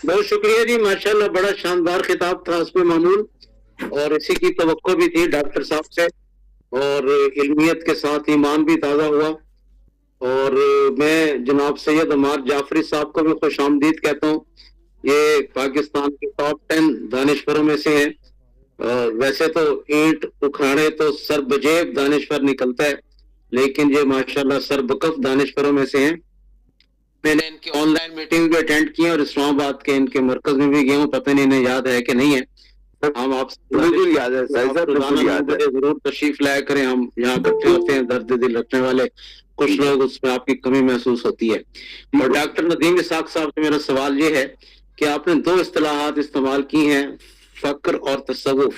بہت شکریہ جی, ماشاءاللہ بڑا شاندار خطاب تھا اس پہ معمول, اور اسی کی توقع بھی تھی ڈاکٹر صاحب سے, اور علمیت کے ساتھ ایمان بھی تازہ ہوا. اور میں جناب سید عمار جعفری صاحب کو بھی خوش آمدید کہتا ہوں. یہ پاکستان کے ٹاپ 10 دانشوروں میں سے ہیں. ویسے تو اینٹ اکھاڑے تو سر بجیب دانشور نکلتا ہے, لیکن یہ ماشاءاللہ سر بکف دانشوروں میں سے ہیں. میں نے ان کی آن لائن میٹنگ بھی اٹینڈ کی اور اسلام آباد کے ان کے مرکز میں بھی گیا ہوں, پتہ نہیں انہیں یاد ہے کہ نہیں ہے. ہم آپ بالکل یاد ہے, ضرور تشریف لایا کریں. ہم یہاں اکٹھے ہوتے ہیں درد دل رکھنے والے کچھ لوگ, اس میں آپ کی کمی محسوس ہوتی ہے. اور ڈاکٹر ندیم اسحاق صاحب سے میرا سوال یہ ہے کہ آپ نے 2 اصطلاحات استعمال کی ہیں, فقر اور تصوف،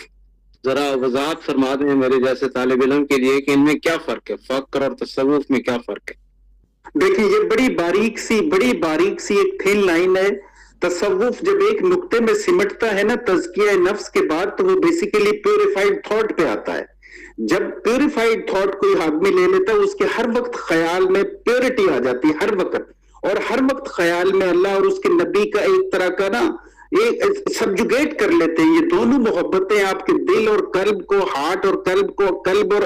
ذرا وضاحت فرما دیں میرے جیسے طالب علم کے لیے کہ ان میں کیا فرق ہے، فقر اور تصوف میں کیا فرق ہے؟ دیکھیں یہ بڑی باریک سی ایک تھن لائن ہے. تصوف جب ایک نقطے میں سمٹتا ہے نا تزکیہ نفس کے بعد تو وہ بیسیکلی پیوریفائڈ تھاٹ پہ آتا ہے. جب پیوریفائڈ تھاٹ کوئی آدمی لے لیتا ہے اس کے ہر وقت خیال میں پیورٹی آ جاتی ہے ہر وقت, اور ہر وقت خیال میں اللہ اور اس کے نبی کا ایک طرح کا نا سبجوگیٹ کر لیتے ہیں. یہ دونوں محبتیں آپ کے دل اور قلب کو, ہارٹ اور قلب اور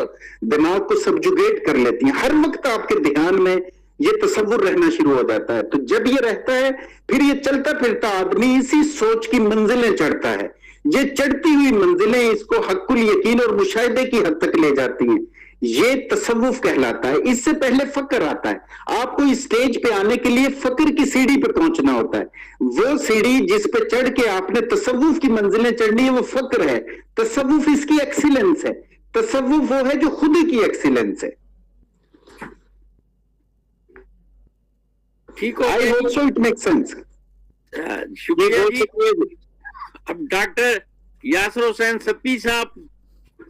دماغ کو سبجوگیٹ کر لیتی ہیں. ہر وقت آپ کے دھیان میں یہ تصور رہنا شروع ہو جاتا ہے. تو جب یہ رہتا ہے پھر یہ چلتا پھرتا آدمی اسی سوچ کی منزلیں چڑھتا ہے. یہ چڑھتی ہوئی منزلیں اس کو حق الیقین اور مشاہدے کی حد تک لے جاتی ہیں. یہ تصوف کہلاتا ہے. اس سے پہلے فقر آتا ہے. آپ کو اس سٹیج پہ آنے کے لیے فقر کی سیڑھی پہ پہنچنا ہوتا ہے. وہ سیڑھی جس پہ چڑھ کے آپ نے تصوف کی منزلیں چڑھنی ہے وہ فقر ہے. تصوف اس کی ایکسیلنس ہے. تصوف وہ ہے جو خود کی ایکسیلنس ہے. ٹھیک ہو I hope so it makes sense. شکریہ جی. اب ڈاکٹر یاسر حسین سپی صاحب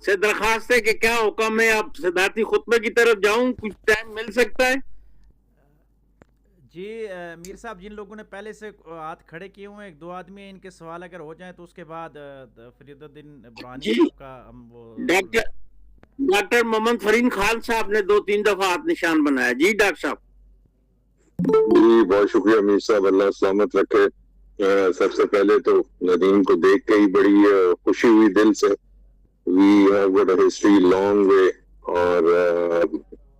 سے درخواست ہے کہ کیا حکم ہے, آپ صدارتی خطبے کی طرف جاؤں, کچھ ٹائم مل سکتا ہے؟ جی میر صاحب, جن لوگوں نے پہلے سے ہاتھ کھڑے کیے ہوئے ہیں, ایک دو آدمی ہیں, ان کے سوال اگر ہو جائیں تو اس کے بعد فرید الدین برہانی صاحب کا ہم وہ ڈاکٹر محمد فرین خان صاحب نے 2-3 دفعہ ہاتھ نشان بنایا. جی ڈاکٹر صاحب. جی بہت شکریہ میر صاحب, اللہ سلامت رکھے. سب سے پہلے تو ندیم کو دیکھ کے ہی بڑی خوشی ہوئی دل سے. We have got a history long way, اور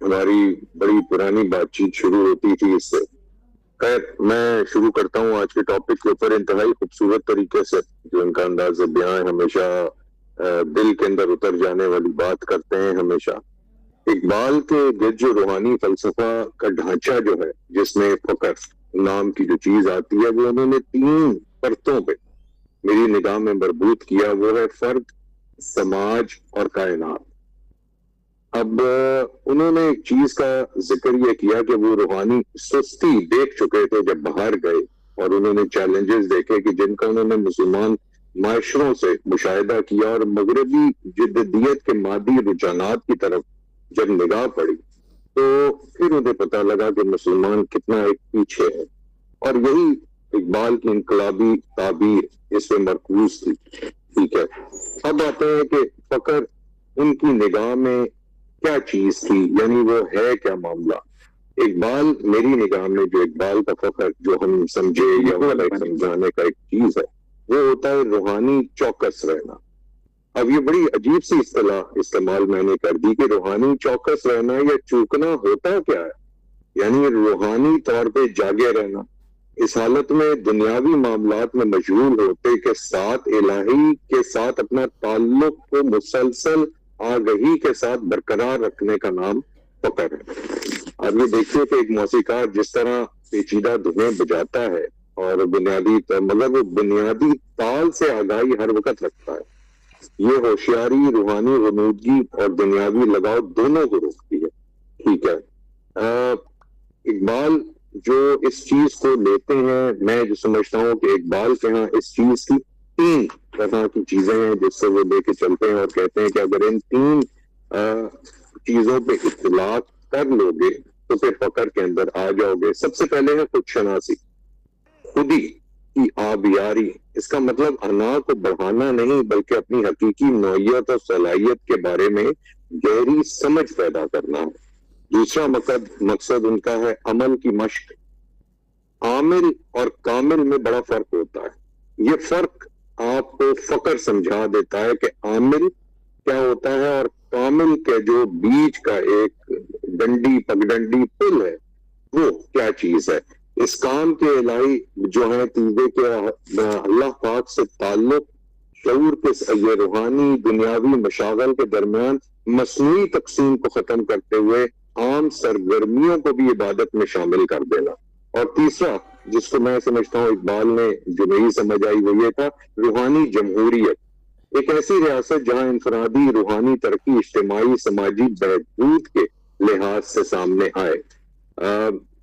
ہماری بڑی پرانی بات چیت شروع ہوتی تھی اس سے. خیر میں شروع کرتا ہوں آج کے ٹاپک کے اوپر. انتہائی خوبصورت طریقے سے جو ان کا انداز بیان ہمیشہ دل کے اندر اتر جانے والی بات کرتے ہیں ہمیشہ. اقبال کے گرد جو روحانی فلسفہ کا ڈھانچہ جو ہے جس میں فقر نام کی جو چیز آتی ہے وہ انہوں نے 3 پرتوں پہ میری نگاہ میں مربوط کیا. وہ ہے فرد, سماج اور کائنات. اب انہوں نے ایک چیز کا ذکر یہ کیا کہ وہ روحانی سستی دیکھ چکے تھے جب باہر گئے, اور انہوں نے چیلنجز دیکھے کہ جن کا انہوں نے مسلمان معاشروں سے مشاہدہ کیا, اور مغربی جدیت کے مادی رجحانات کی طرف جب نگاہ پڑی تو پھر انہیں پتہ لگا کہ مسلمان کتنا ایک پیچھے ہے. اور یہی اقبال کی انقلابی تعبیر اس پہ مرکوز تھی. ٹھیک ہے, اب آتے ہیں کہ فقر ان کی نگاہ میں کیا چیز تھی, یعنی وہ ہے کیا معاملہ. اقبال میری نگاہ میں جو اقبال کا فقر جو ہم سمجھے یا وہ سمجھانے کا ایک چیز ہے وہ ہوتا ہے روحانی چوکس رہنا. اب یہ بڑی عجیب سی اصطلاح استعمال میں نے کر دی کہ روحانی چوکس رہنا یا چوکنا ہوتا کیا ہے, یعنی روحانی طور پہ جاگے رہنا. اس حالت میں دنیاوی معاملات میں مشغول ہوتے کے ساتھ الہی کے ساتھ اپنا تعلق کو مسلسل آگہی کے ساتھ برقرار رکھنے کا نام فقر ہے. اب یہ دیکھتے کہ ایک موسیقار جس طرح پیچیدہ دھنیں بجاتا ہے اور وہ بنیادی تال سے آگاہی ہر وقت رکھتا ہے. یہ ہوشیاری روحانی غنودگی اور دنیاوی لگاؤ دونوں کو روکتی ہے. ٹھیک ہے, اقبال جو اس چیز کو لیتے ہیں, میں جو سمجھتا ہوں کہ اقبال کے ہاں اس چیز کی 3 طرح کی چیزیں ہیں جس سے وہ لے کے چلتے ہیں, اور کہتے ہیں کہ اگر ان 3 چیزوں پہ اطلاق کر لو گے تو پھر فقر کے اندر آ جاؤ گے. سب سے پہلے ہے خود شناسی, خودی کی آبیاری. اس کا مطلب انا کو بڑھانا نہیں بلکہ اپنی حقیقی نوعیت اور صلاحیت کے بارے میں گہری سمجھ پیدا کرنا ہے. دوسرا مقصد ان کا ہے عمل کی مشق. عامل اور کامل میں بڑا فرق ہوتا ہے. یہ فرق آپ کو فقر سمجھا دیتا ہے کہ عامل کیا ہوتا ہے اور کامل کے جو بیچ کا ایک ڈنڈی پگڈنڈی پل ہے وہ کیا چیز ہے. اس کام کے الہی جو ہے تیزے کے اللہ پاک سے تعلق, شعور کے یہ روحانی دنیاوی مشاغل کے درمیان مصنوعی تقسیم کو ختم کرتے ہوئے عام سرگرمیوں کو بھی عبادت میں شامل کر دینا. اور تیسرا جس کو میں سمجھتا ہوں اقبال نے جو نہیں سمجھ آئی وہ یہ تھا روحانی جمہوریت. ایک ایسی ریاست جہاں انفرادی روحانی ترقی اجتماعی سماجی بہبود کے لحاظ سے سامنے آئے.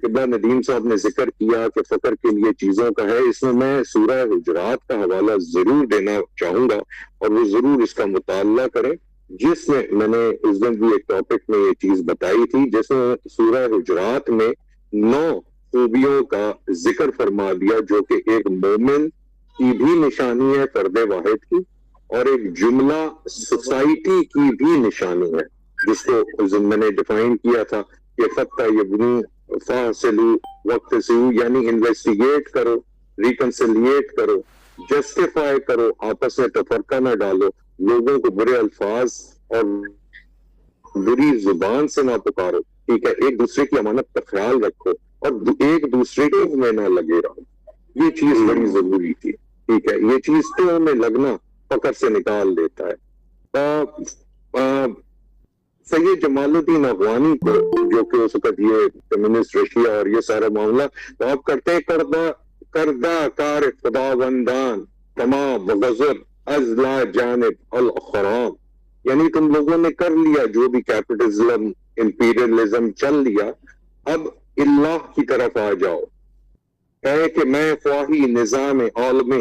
قبلہ ندیم صاحب نے ذکر کیا کہ فقر کے لیے چیزوں کا ہے، اس میں میں سورہ حجرات کا حوالہ ضرور دینا چاہوں گا اور وہ ضرور اس کا مطالعہ کریں، جس میں نے اس دن بھی ایک ٹاپک میں یہ چیز بتائی تھی، جس میں سورہ حجرات میں 9 خوبیوں کا ذکر فرما دیا جو کہ ایک مومن کی بھی نشانی ہے فرد واحد کی، اور ایک جملہ سوسائٹی کی بھی نشانی ہے، جس کو میں نے ڈیفائن کیا تھا کہ فتح یبنی فاصلو وقت سے، یعنی انویسٹیگیٹ کرو، ریکنسلیٹ کرو، جسٹیفائی کرو، آپس میں تفرقہ نہ ڈالو، لوگوں کو برے الفاظ اور بری زبان سے نہ پکارو، ٹھیک ہے، ایک دوسرے کی امانت کا خیال رکھو اور ایک دوسرے کے میں نہ لگے رہو، یہ چیز بڑی ضروری تھی، ٹھیک ہے، یہ چیز تو ہمیں لگنا فقر سے نکال دیتا ہے۔ سید جمال الدین افغانی کو، جو کہ اس وقت یہ کمیونسٹ رشیا اور یہ سارا معاملہ تو آپ کرتے کردہ کار خداوندان تمام بغضر از لا جانب الاخرام، یعنی تم لوگوں نے کر لیا جو بھی کیپٹلزم امپیریلزم چل لیا، اب اللہ کی طرف آ جاؤ، ہے کہ میں خواہی نظام عالم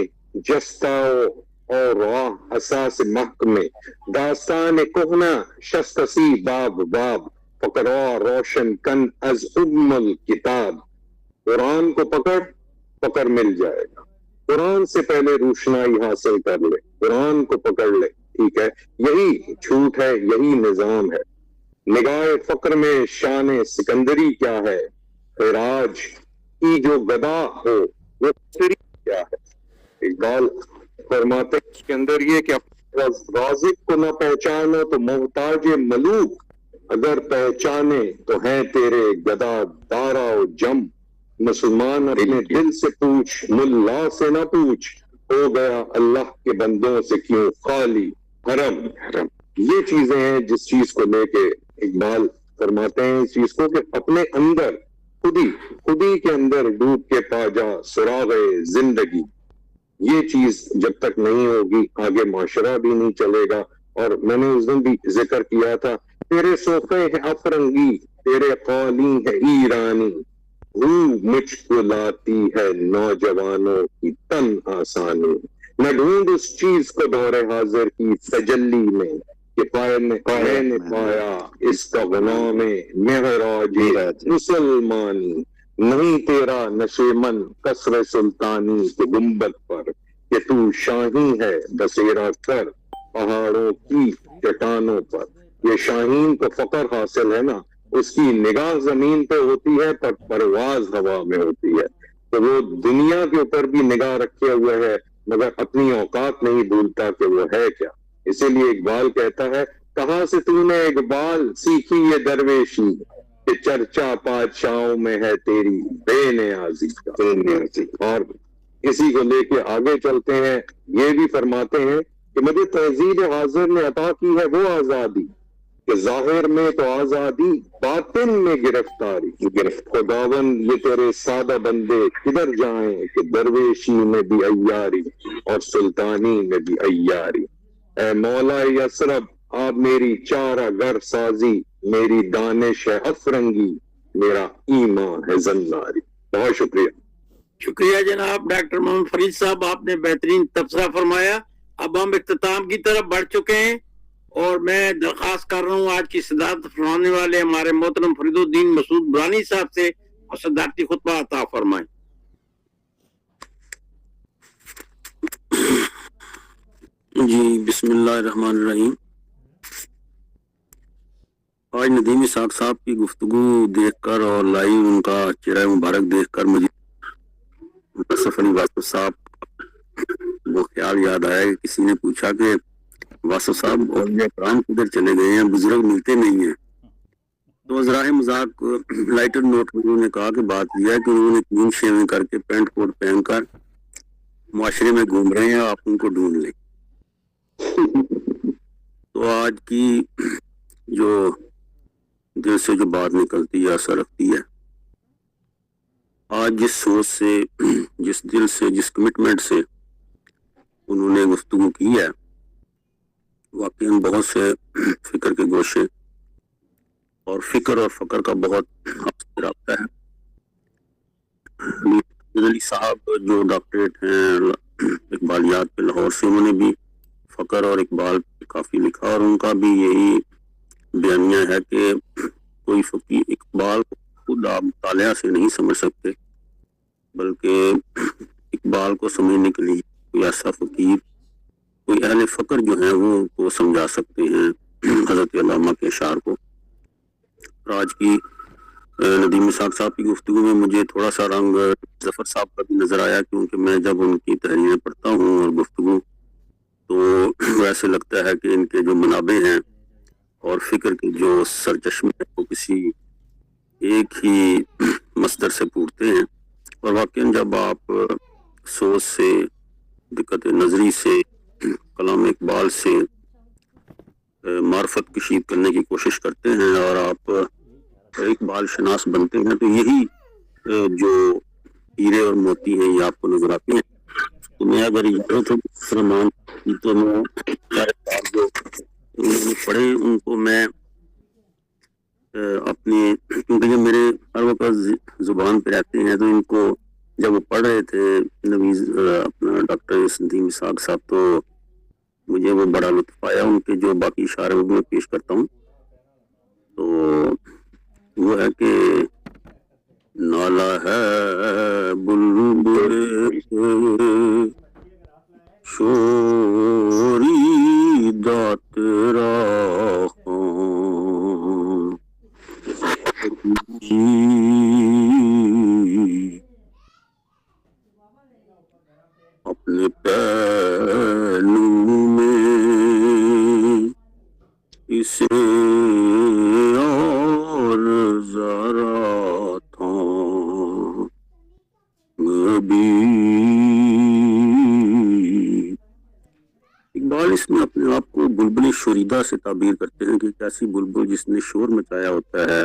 جستاؤ اور راہ اساس محکمے داستان کہنا شستسی باب باب فقرا روشن کن از ام الکتاب، قرآن کو پکڑ مل جائے گا، قرآن سے پہلے روشنائی حاصل کر لے، قرآن کو پکڑ لے، ٹھیک ہے، یہی جھوٹ ہے، یہی نظام ہے۔ نگاہ فقر میں شان سکندری کیا ہے، خراج کی جو گدا ہو وہ کیا ہے۔ اقبال فرماتے ہیں اس کے اندر یہ کہ رازق کو نہ پہچانو تو محتاج ملوک، اگر پہچانے تو ہیں تیرے گدا دارا و جم، مسلمان اپنے دل سے پوچھ ملا سے نہ پوچھ، ہو گیا اللہ کے بندوں سے کیوں خالی حرم۔ یہ چیزیں ہیں جس چیز کو لے کے اقبال فرماتے ہیں اس چیز کو کہ اپنے اندر خودی کے اندر ڈوب کے پا جا سراغ زندگی، یہ چیز جب تک نہیں ہوگی آگے معاشرہ بھی نہیں چلے گا۔ اور میں نے اس دن بھی ذکر کیا تھا، تیرے صوفے ہے افرنگی، تیرے قالیں ہے ایرانی، روح مجھ کو لاتی ہے نوجوانوں کی تن آسانی، میں ڈھونڈ اس چیز کو دور حاضر کی تجلی میں کہ نے پایا اس کا غلام معراج مسلمانی، نہیں تیرا نشیمن قصر سلطانی کے گنبد پر کہ تو شاہی ہے بسیرا کر پہاڑوں کی چٹانوں پر۔ یہ شاہین کو فقر حاصل ہے نا، اس کی نگاہ زمین پہ ہوتی ہے پر پرواز ہوا میں ہوتی ہے، تو وہ دنیا کے اوپر بھی نگاہ رکھے ہوئے ہے مگر اپنی اوقات نہیں بھولتا کہ وہ ہے کیا۔ اسی لیے اقبال کہتا ہے، کہاں سے تو نے اقبال سیکھی یہ درویشی کہ چرچا بادشاہوں میں ہے تیری بے نیازی کا۔ اور اسی کو لے کے آگے چلتے ہیں، یہ بھی فرماتے ہیں کہ مجھے تہذیب حاضر نے عطا کی ہے وہ آزادی کہ ظاہر میں تو آزادی باطن میں گرفتاری، خداوند یہ تیرے سادہ بندے کدھر جائیں کہ درویشی میں بھی عیاری اور سلطانی میں بھی عیاری، اے مولا یسرب آپ میری چارہ گر سازی، میری دانش ہے افرنگی، میرا ایمان ہے زناری۔ بہت شکریہ جناب ڈاکٹر محمد فرید صاحب، آپ نے بہترین تبصرہ فرمایا۔ اب ہم اختتام کی طرف بڑھ چکے ہیں اور میں درخواست کر رہا ہوں آج کی صدارت فرمانے والے ہمارے محترم فرید الدین مسعود برانی صاحب سے اور صدارتی خطبہ عطا فرمائیں۔ جی بسم اللہ الرحمن الرحیم۔ آج ندیم اسحاق صاحب کی گفتگو دیکھ کر اور لائیو ان کا چہرہ مبارک دیکھ کر مجھے مصطفی علی واصف صاحب وہ خیال یاد آیا کہ کسی نے پوچھا کہ واصف صاحب اولیاء کرام کدھر چلے گئے ہیں، بزرگ ملتے نہیں ہیں، تو ذرائع مذاق لائٹر نوٹ میں انہوں نے کہا کہ بات یہ ہے کہ انہوں نے کلین شیونگ کر کے پینٹ کوٹ پہن کر معاشرے میں گھوم رہے ہیں، آپ ان کو ڈھونڈ لیں۔ تو آج کی جو دل سے جو بات نکلتی ہے اثر رکھتی ہے، آج جس سوچ سے، جس دل سے، جس کمٹمنٹ سے انہوں نے گفتگو کی ہے، واقعی بہت سے فکر کے گوشے اور فکر اور فقر کا بہت رابطہ ہے۔ علی صاحب جو ڈاکٹریٹ ہیں اقبالیات پہ لاہور سے، انہوں نے بھی فقر اور اقبال پہ کافی لکھا، اور ان کا بھی یہی بیانیہ ہے کہ کوئی فقیر اقبال کو خود آپ مطالعہ سے نہیں سمجھ سکتے، بلکہ اقبال کو سمجھنے کے لیے کوئی ایسا فقیر، کوئی اہل فقر جو ہیں وہ کو سمجھا سکتے ہیں حضرت علامہ کے اشعار کو۔ اور آج کی ندیم اسحاق صاحب کی گفتگو میں مجھے تھوڑا سا رنگ ظفر صاحب کا بھی نظر آیا، کیونکہ میں جب ان کی تحریریں پڑھتا ہوں اور گفتگو، تو ویسے لگتا ہے کہ ان کے جو منابع ہیں اور فکر کے جو سرچشمے ہیں وہ کسی ایک ہی مصدر سے پھوٹتے ہیں، اور واقعاً جب آپ سوچ سے، دقت نظری سے، کلام اقبال سے معرفت کشید کرنے کی کوشش کرتے ہیں اور آپ اقبال شناس بنتے ہیں، تو یہی جو ہیرے اور موتی ہیں یہ آپ کو نظر آتے ہیں۔ تو میں اگر سلمان تو میں جو پڑھے ان کو میں اپنی، کیونکہ جب میرے ہر وقت زبان پہ رہتے ہیں، تو ان کو جب وہ پڑھ رہے تھے اپنا ڈاکٹر ندیم اسحاق صاحب، تو مجھے وہ بڑا لطف آیا۔ ان کے جو باقی اشعار وہ میں پیش کرتا ہوں، تو وہ ہے کہ نالا ہے بلبل شوری دات اپنے پہلو میں اسے اور ذرا تھا اقبال اس میں اپنے آپ کو بلبل شوریدہ سے تعبیر کرتے ہیں کہ ایک ایسی بلبل جس نے شور مچایا ہوتا ہے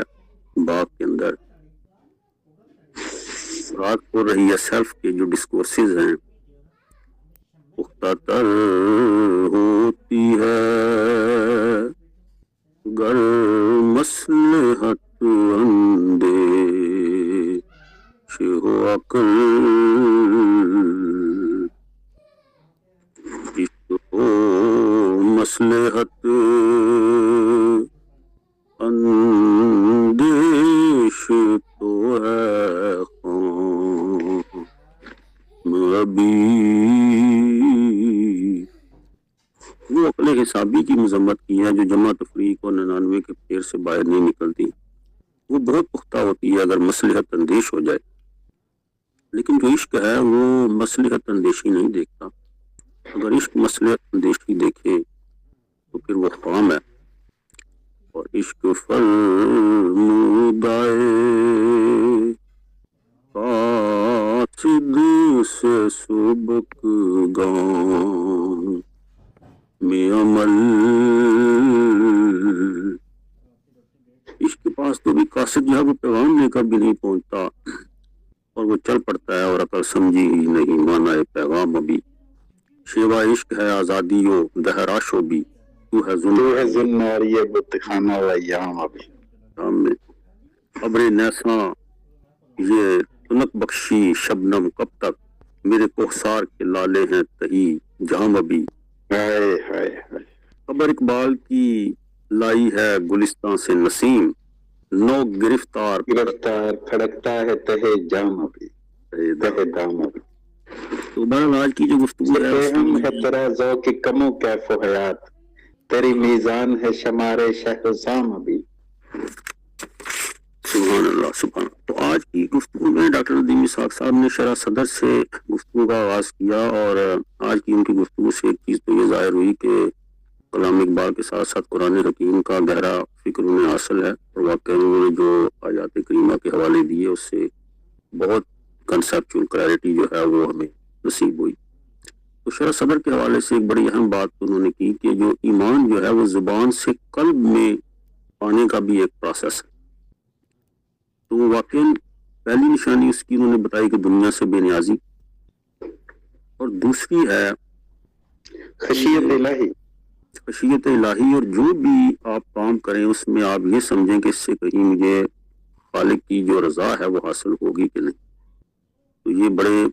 باغ کے اندر، رات ہو رہی ہے سیلف کے جو ڈسکورسز ہیں، پختہ تر ہوتی ہے گر مصلحت اندیش ہو عقل، مصلحت اندیش تو ہے ابھی۔ وہ عقل حسابی کی مذمت کی ہے جو جمع تفریق اور 99 کے پھیر سے باہر نہیں نکلتی، وہ بہت پختہ ہوتی ہے اگر مصلحت اندیش ہو جائے، لیکن جو عشق ہے وہ مصلحت اندیشی نہیں دیکھتا۔ اگر عشق مصلحت اندیشی دیکھے تو پھر وہ خام ہے، اور عشق فرمودائے قاصد سے سبک گام میں عمل، عشق کے پاس تو بھی قاصد جو ہے وہ پیغام لے کر بھی نہیں پہنچتا، اور وہ چل پڑتا ہے اور عقل سمجھی ہی نہیں مانا ہے پیغام ابھی۔ شیوا عشق ہے آزادی و دہراش و بھی، تو ہے ظلم اور یہ بت خانہ و ایام ابھی، سامنے ابر نیساں یہ تنک بخشی شبنم کب تک، میرے کوہسار کے لالے ہیں تہی جام ابھی۔ ہائے ہائے ہائے، خبر اقبال کی لائی ہے گلستان سے نسیم، نو گرفتار گرفتار کھڑکتا ہے تہے جام ابھی، تہے دام ابھی۔ تو بہرحال آج کی جو گفتگو ہے اس ہم میں ہے تیرا ذوق کم و کیف و حیات، تیری میزان ہے شمار شہر سام ابھی۔ سبحان اللہ سبحان اللہ۔ تو آج کی گفتگو میں ڈاکٹر ندیم اسحاق صاحب نے شرح صدر سے گفتگو کا آغاز کیا، اور آج کی ان کی گفتگو سے ایک چیز تو یہ ظاہر ہوئی کہ کلام اقبال کے ساتھ ساتھ قرآن حکیم کا گہرا فکر انہیں حاصل ہے، اور واقعی انہوں نے جو آیات کریمہ کے حوالے دیے اس سے بہت کنسیپچول کلیئرٹی جو ہے وہ ہمیں نصیب ہوئی۔ تو شرح صدر کے حوالے سے ایک بڑی اہم بات انہوں نے کی کہ جو ایمان جو ہے وہ زبان سے قلب میں آنے کا بھی ایک پروسیس ہے۔ تو واقعی پہلی نشانی اس کی انہوں نے بتائی کہ دنیا سے بے نیازی، اور دوسری ہے خشیت الہی، خشیت الہی، اور جو بھی آپ کام کریں اس میں آپ یہ سمجھیں کہ اس سے کہیں مجھے خالق کی جو رضا ہے وہ حاصل ہوگی کہ نہیں۔ تو یہ بڑے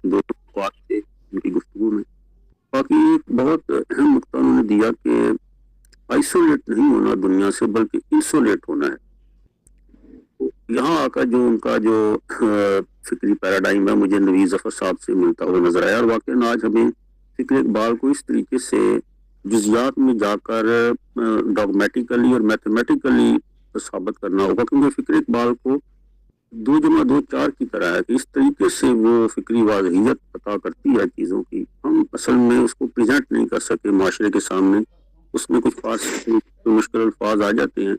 دو نقطات تھے ان کی گفتگو میں. باقی ایک بہت اہم نقطہ انہوں نے دیا کہ آئسولیٹ نہیں ہونا دنیا سے بلکہ انسولیٹ ہونا ہے. یہاں آ کر جو ان کا جو فکری پیراڈائم ہے مجھے نوید ظفر صاحب سے ملتا ہوا نظر آیا. اور واقعا آج ہمیں فکر اقبال کو اس طریقے سے جزیات میں جا کر ڈاگمیٹیکلی اور میتھمیٹیکلی ثابت کرنا ہوگا, کیونکہ فکر اقبال کو 2 × 2 4 کی طرح ہے کہ اس طریقے سے وہ فکری واضحیت عطا کرتی ہے چیزوں کی. ہم اصل میں اس کو پریزنٹ نہیں کر سکے معاشرے کے سامنے, اس میں کچھ خاص مشکل الفاظ آ جاتے ہیں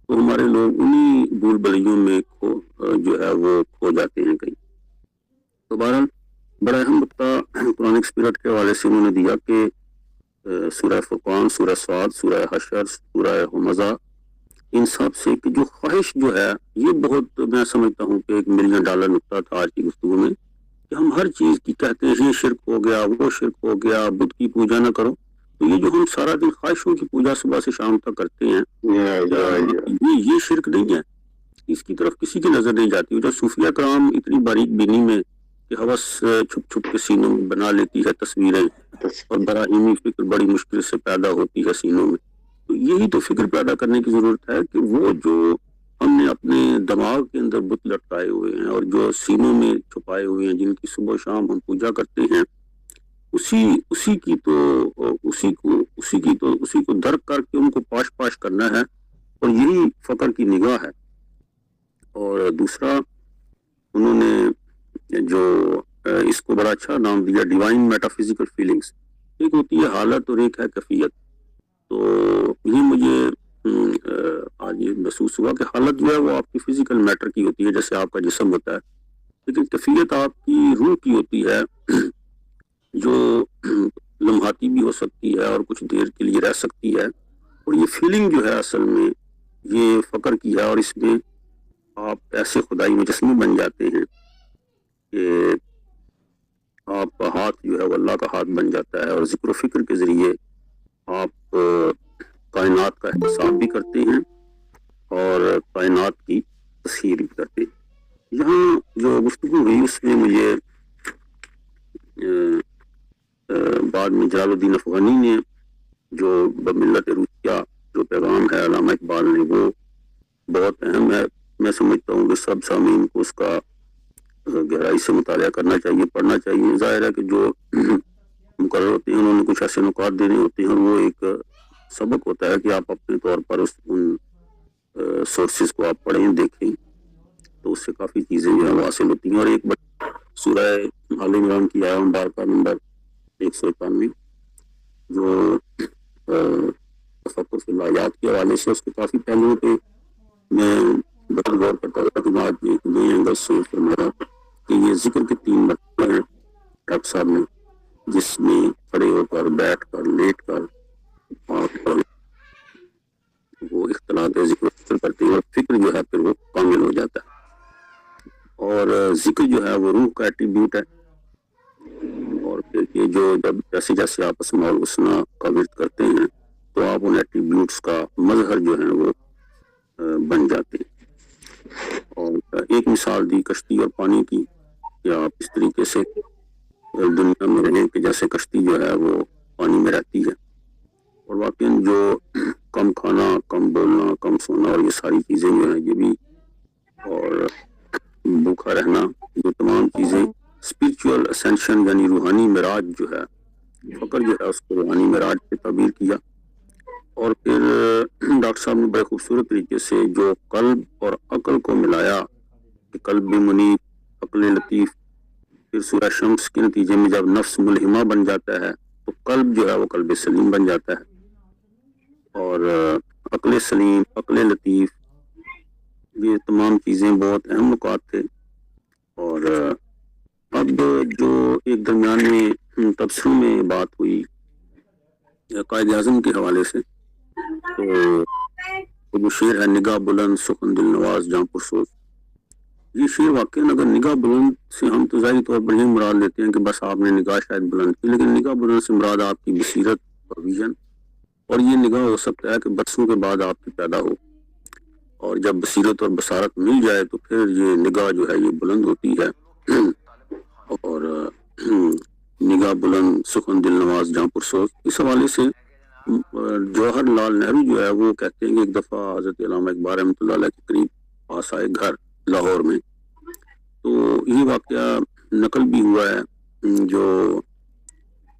تو ہمارے لوگ انہی بھول بھلیوں میں جو ہے وہ کھو جاتے ہیں کہیں. تو بہرحال بڑا اہم نقطہ قرآنک اسپرٹ کے حوالے سے انہوں نے دیا کہ سورہ فرقان, سورہ صاد, سورہ حشر, سورہ حمزہ, ان سب سے کہ جو خواہش جو ہے یہ بہت میں سمجھتا ہوں کہ $1 ملین نقطہ تھا آج کی گفتگو میں, کہ ہم ہر چیز کی کہتے ہیں یہ شرک ہو گیا, وہ شرک ہو گیا, بت کی پوجا نہ کرو. تو یہ جو ہم سارا دن خواہشوں کی پوجا صبح سے شام تک کرتے ہیں یہ شرک نہیں ہے, اس کی طرف کسی کی نظر نہیں جاتی. جو صوفیہ کرام اتنی باریک بینی میں کہ ہوس چھپ چھپ کے سینوں میں بنا لیتی ہے تصویریں, اور براہیمی فکر بڑی مشکل سے پیدا ہوتی ہے سینوں میں. تو یہی تو فکر پیدا کرنے کی ضرورت ہے کہ وہ جو ہم نے اپنے دماغ کے اندر بت لٹکائے ہوئے ہیں اور جو سینوں میں چھپائے ہوئے ہیں, جن کی صبح و شام ہم پوجا کرتے ہیں, اسی کو درک کر کے ان کو پاش کرنا ہے, اور یہی فقر کی نگاہ ہے. اور دوسرا انہوں نے جو اس کو بڑا اچھا نام دیا ڈیوائن میٹافزیکل فیلنگز. ایک ہوتی ہے حالت اور ایک ہے کیفیت. تو یہ مجھے آج یہ محسوس ہوا کہ حالت جو ہے وہ آپ کی فزیکل میٹر کی ہوتی ہے, جیسے آپ کا جسم ہوتا ہے, لیکن کیفیت آپ کی روح کی ہوتی ہے جو لمحاتی بھی ہو سکتی ہے اور کچھ دیر کے لیے رہ سکتی ہے. اور یہ فیلنگ جو ہے اصل میں یہ فقر کی ہے, اور اس میں آپ ایسے خدائی مجسمے بن جاتے ہیں کہ آپ کا ہاتھ جو ہے وہ اللہ کا ہاتھ بن جاتا ہے, اور ذکر و فکر کے ذریعے آپ کائنات کا احتساب بھی کرتے ہیں اور کائنات کی تصحیح بھی کرتے ہیں. یہاں جو گفتگو ہوئی اس میں مجھے بعد میں جلال الدین افغانی نے جو بملت روسیہ جو پیغام ہے علامہ اقبال نے, وہ بہت اہم ہے. میں سمجھتا ہوں کہ سب سامعین کو اس کا گہرائی سے مطالعہ کرنا چاہیے, پڑھنا چاہیے. ظاہر ہے کہ جو مقرر ہوتے ہیں انہوں نے کچھ ایسے نکات دینے ہوتے ہیں, اور وہ ایک سبق ہوتا ہے کہ آپ اپنے طور پر ان سورسز کو آپ پڑھیں, دیکھیں, تو اس سے کافی چیزیں جو ہیں حاصل ہوتی ہیں. اور ایک سورہ آل عمران کی آیہ مبارکہ نمبر 191 جو تفکر فی الآیات کے حوالے سے اس کے کافی پہلوؤں پہ میں بہت غور کرتا تھا کہ آج ایک نئے اینگل سے فرمایا کہ یہ ذکر کے 3 مرتبہ ہیں ڈاکٹر صاحب نے, جس میں کھڑے ہو کر, بیٹھ کر, لیٹ کر وہ اختلاط ذکر و فکر کرتے ہیں, اور فکر جو ہے پھر وہ کامل ہو جاتا ہے. اور ذکر جو ہے وہ روح کا ایٹریبیوٹ ہے, اور پھر یہ جو جب جیسے جیسے آپ اسماء الحسنی کا ورد کرتے ہیں تو آپ ان ایٹریبیوٹس کا مظہر جو ہے وہ بن جاتے ہیں. اور ایک مثال دی کشتی اور پانی کی, یا آپ اس طریقے سے دنیا میں رہیں کہ جیسے کشتی جو ہے وہ پانی میں رہتی ہے, اور واقعی جو کم کھانا, کم بولنا, کم سونا اور یہ ساری چیزیں جو ہیں یہ بھی, اور بھوکا رہنا, یہ تمام چیزیں اسپرچول اسینشن یعنی روحانی معراج جو ہے, فقر جو ہے اس کو روحانی معراج سے تعبیر کیا. اور پھر ڈاکٹر صاحب نے بڑے خوبصورت طریقے سے جو قلب اور عقل کو ملایا کہ قلب منیب, عقل لطیف. پھر سورہ شمس کے نتیجے میں جب نفس ملہمہ بن جاتا ہے تو قلب جو ہے وہ قلب سلیم بن جاتا ہے, اور عقل سلیم, عقل لطیف, یہ تمام چیزیں بہت اہم نکات تھے. اور اب جو ایک درمیان میں تبصروں میں بات ہوئی قائد اعظم کے حوالے سے, تو وہ شعر ہے نگاہ بلند سخن دل نواز جہاں پرسوز. یہ شعر واقعی اگر نگاہ بلند سے ہم تو ظاہری طور پر یہ مراد لیتے ہیں کہ بس آپ نے نگاہ شاید بلند کی, لیکن نگاہ بلند سے مراد آپ کی بصیرت اور ویژن, اور یہ نگاہ ہو سکتا ہے کہ برسوں کے بعد آپ کی پیدا ہو, اور جب بصیرت اور بصارت مل جائے تو پھر یہ نگاہ جو ہے یہ بلند ہوتی ہے. اور نگاہ بلند سخن دل نواز جہاں پرسوز، اس حوالے سے جواہر لال نہرو جو ہے وہ کہتے ہیں کہ ایک دفعہ حضرت علامہ اقبال رحمۃ اللہ علیہ کے قریب پاس آئے گھر لاہور میں، تو یہ واقعہ نقل بھی ہوا ہے جو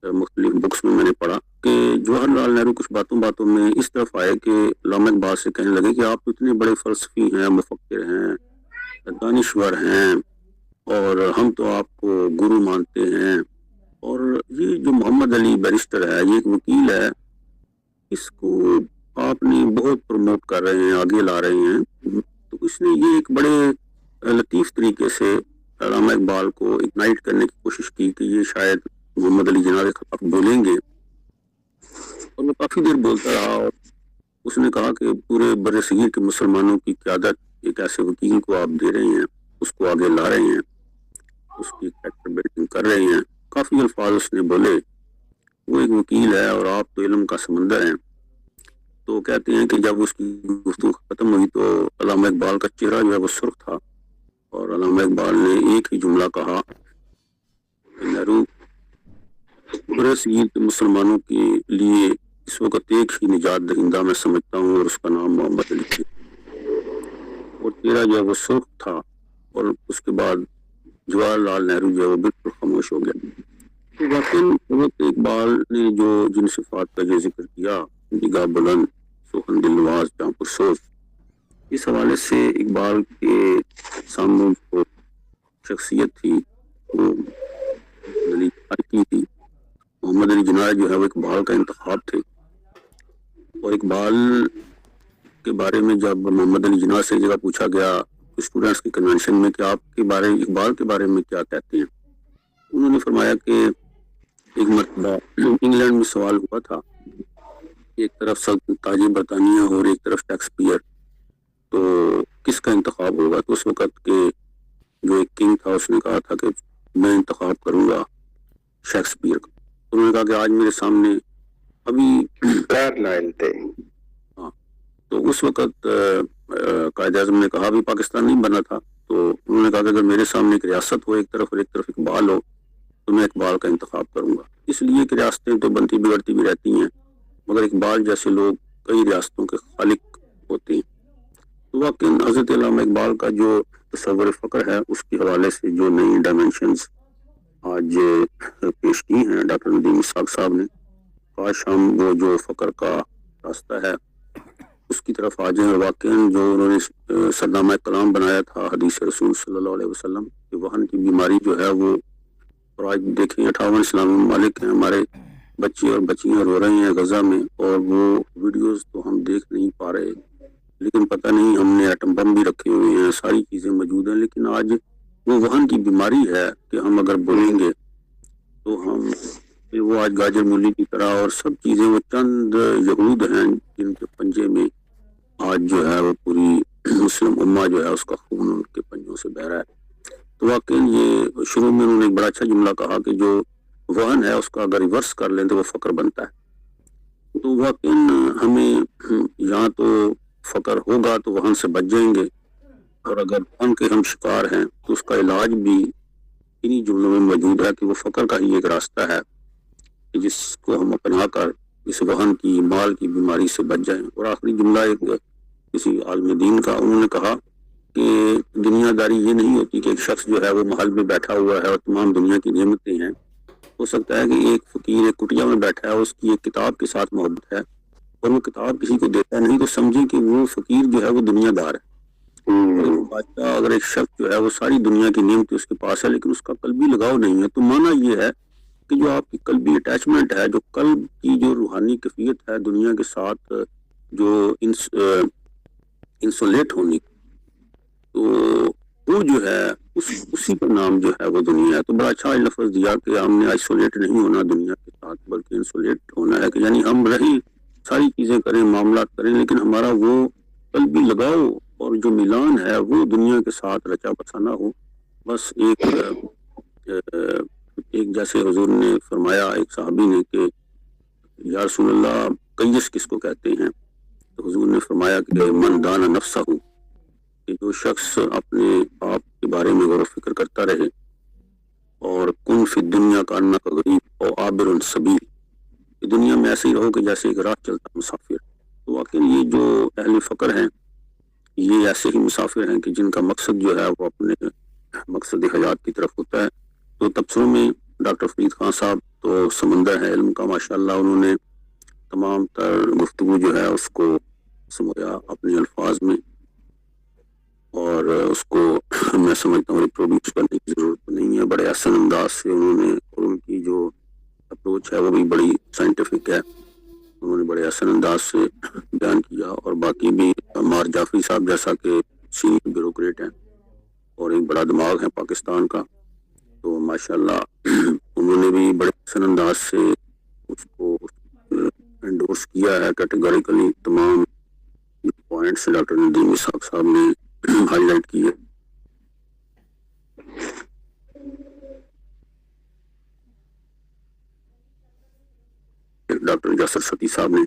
مختلف بکس میں نے پڑھا کہ جواہر لال نہرو کچھ باتوں میں اس طرف آئے کہ علامہ اقبال سے کہنے لگے کہ آپ اتنے بڑے فلسفی ہیں، مفکر ہیں، دانشور ہیں، اور ہم تو آپ کو گرو مانتے ہیں، اور یہ جو محمد علی بیرسٹر ہے، یہ ایک وکیل ہے، اس کو آپ نے بہت پروموٹ کر رہے ہیں، آگے لا رہے ہیں۔ تو اس نے یہ ایک بڑے لطیف طریقے سے علامہ اقبال کو اگنائٹ کرنے کی کوشش کی کہ یہ شاید محمد علی جناح کے خلاف بولیں گے، اور وہ کافی دیر بولتا رہا، اور اس نے کہا کہ پورے بر صغیر کے مسلمانوں کی قیادت ایک ایسے وکیل کو آپ دے رہے ہیں، اس کو آگے لا رہے ہیں، اس کی کریکٹر بلڈنگ کر رہے ہیں۔ کافی الفاظ اس نے بولے، وہ ایک وکیل ہے اور آپ تو علم کا سمندر ہیں۔ تو کہتے ہیں کہ جب اس کی گفتگو ختم ہوئی تو علامہ اقبال کا چہرہ جو ہے وہ سرخ تھا، اور علامہ اقبال نے ایک ہی جملہ کہا کہ نہرو، برے صغیر کے مسلمانوں کے لیے اس وقت ایک ہی نجات دہندہ میں سمجھتا ہوں، اور اس کا نام محمد علی ہے۔ اور چہرہ جو ہے وہ سرخ تھا، اور اس کے بعد جواہر لال نہرو جو ہے وہ بالکل خاموش ہو گیا۔ تو واقعی حضرت اقبال نے جو جن صفات کا جو ذکر کیا، نگاہ بلند سخن دل نواز جہاں پرسوز، اس حوالے سے اقبال کے سامنے جو شخصیت تھی وہ علی جناح کی تھی۔ محمد علی جناح جو ہے وہ اقبال کا انتخاب تھے، اور اقبال کے بارے میں جب محمد علی جناح سے جگہ پوچھا گیا اسٹوڈنٹس کی کنونشن میں کہ آپ کے بارے اقبال کے بارے میں کیا کہتے ہیں، انہوں نے فرمایا کہ ایک مرتبہ انگلینڈ میں سوال ہوا تھا، ایک طرف سلطنت تاج برطانیہ اور ایک طرف شیکسپیئر، تو کس کا انتخاب ہوگا؟ تو اس وقت کے جو ایک کنگ تھا اس نے کہا تھا کہ میں انتخاب کروں گا شیکسپیئر کا۔ انہوں نے کہا کہ آج میرے سامنے ابھی کارلائل تھے، ہاں، تو اس وقت قائد اعظم نے کہا، ابھی پاکستان نہیں بنا تھا، تو انہوں نے کہا کہ اگر میرے سامنے ایک ریاست ہو ایک طرف اور ایک طرف اقبال ہو تو میں اقبال کا انتخاب کروں گا، اس لیے کہ ریاستیں تو بنتی بگڑتی بھی رہتی ہیں، مگر اقبال جیسے لوگ کئی ریاستوں کے خالق ہوتے ہیں۔ تو واقعی حضرت علامہ اقبال کا جو تصور فقر ہے، اس کے حوالے سے جو نئی ڈائمینشنز آج پیش کی ہیں ڈاکٹر ندیم اسحاق صاحب نے، کاش ہم وہ جو فقر کا راستہ ہے اس کی طرف آ جائیں۔ واقعی جو انہوں نے سرنامہ کلام بنایا تھا حدیث رسول صلی اللہ علیہ وسلم کہ وہن کی بیماری جو ہے وہ، اور آج دیکھیں 58 اسلامی ممالک ہیں، ہمارے بچے اور بچیاں رو رہے ہیں غزہ میں، اور وہ ویڈیوز تو ہم دیکھ نہیں پا رہے، لیکن پتہ نہیں ہم نے ایٹم بم بھی رکھے ہوئے ہیں، ساری چیزیں موجود ہیں، لیکن آج وہ وہن کی بیماری ہے کہ ہم اگر بولیں گے تو ہم وہ آج گاجر مولی کی طرح، اور سب چیزیں وہ چند یہود ہیں جن کے پنجے میں آج جو ہے وہ پوری مسلم امہ جو ہے اس کا خون ان کے پنجوں سے بہ رہا ہے۔ تو واقعی یہ شروع میں انہوں نے ایک بڑا اچھا جملہ کہا کہ جو وہن ہے اس کا اگر ریورس کر لیں تو وہ فقر بنتا ہے۔ تو واقعی ہمیں یہاں تو فقر ہوگا تو وہن سے بچ جائیں گے، اور اگر وہن کے ہم شکار ہیں تو اس کا علاج بھی انہی جملوں میں موجود ہے کہ وہ فقر کا ہی ایک راستہ ہے جس کو ہم اپنا کر اس وہن کی مال کی بیماری سے بچ جائیں۔ اور آخری جملہ ایک کسی عالم دین کا، انہوں نے کہا کہ دنیا داری یہ نہیں ہوتی کہ ایک شخص جو ہے وہ محل میں بیٹھا ہوا ہے اور تمام دنیا کی نعمتیں ہیں، ہو سکتا ہے کہ ایک فقیر ایک کٹیا میں بیٹھا ہے، اس کی ایک کتاب کے ساتھ محبت ہے اور وہ کتاب کسی کو دیتا نہیں، تو سمجھیں کہ وہ فقیر جو ہے وہ دنیا دار ہے۔ بادشاہ اگر ایک شخص جو ہے وہ ساری دنیا کی نعمتیں اس کے پاس ہے لیکن اس کا قلبی لگاؤ نہیں ہے، تو معنی یہ ہے کہ جو آپ کی قلبی اٹیچمنٹ ہے، جو قلب کی جو روحانی کیفیت ہے دنیا کے ساتھ جو انسولیٹ ہونی، تو وہ جو ہے اسی کا نام جو ہے وہ دنیا ہے۔ تو بڑا اچھا لفظ دیا کہ ہم نے آئسولیٹ نہیں ہونا دنیا کے ساتھ، بلکہ انسولیٹ ہونا ہے، کہ یعنی ہم رہیں ساری چیزیں کریں، معاملات کریں، لیکن ہمارا وہ قلبی لگاؤ اور جو ملان ہے وہ دنیا کے ساتھ رچا بسا نہ ہو۔ بس ایک جیسے حضور نے فرمایا ایک صحابی نے کہ یا رسول اللہ قیس کس کو کہتے ہیں؟ تو حضور نے فرمایا کہ من دان نفسہ ہو، کہ جو شخص اپنے آپ کے بارے میں غور و فکر کرتا رہے اور کن فی دنیا کا انک غریب اور عابر سبیل، دنیا میں ایسے ہی رہو کہ جیسے ایک راہ چلتا مسافر۔ تو واقعی یہ جو اہل فقر ہیں یہ ایسے ہی مسافر ہیں کہ جن کا مقصد جو ہے وہ اپنے مقصد حیات کی طرف ہوتا ہے۔ تو تبصروں میں ڈاکٹر فرید خان صاحب تو سمندر ہے علم کا ماشاءاللہ، انہوں نے تمام تر گفتگو جو ہے اس کو سمجھا اپنے الفاظ میں، اور اس کو میں سمجھتا ہوں ریپروڈیوس کرنے کی ضرورت نہیں ہے۔ بڑے احسن انداز سے انہوں نے، اور ان کی جو اپروچ ہے وہ بھی بڑی سائنٹیفک ہے، انہوں نے بڑے احسن انداز سے بیان کیا۔ اور باقی بھی عمار جعفری صاحب جیسا کہ سینئر بیوروکریٹ ہیں اور ایک بڑا دماغ ہے پاکستان کا، تو ماشاءاللہ انہوں نے بھی بڑے احسن انداز سے اس کو انڈورس کیا ہے کیٹیگوریکلی۔ تمام پوائنٹس ڈاکٹر ندیم اسحاق صاحب نے ہائی لائٹ کیے۔ ڈاکٹر یاسر ستی صاحب نے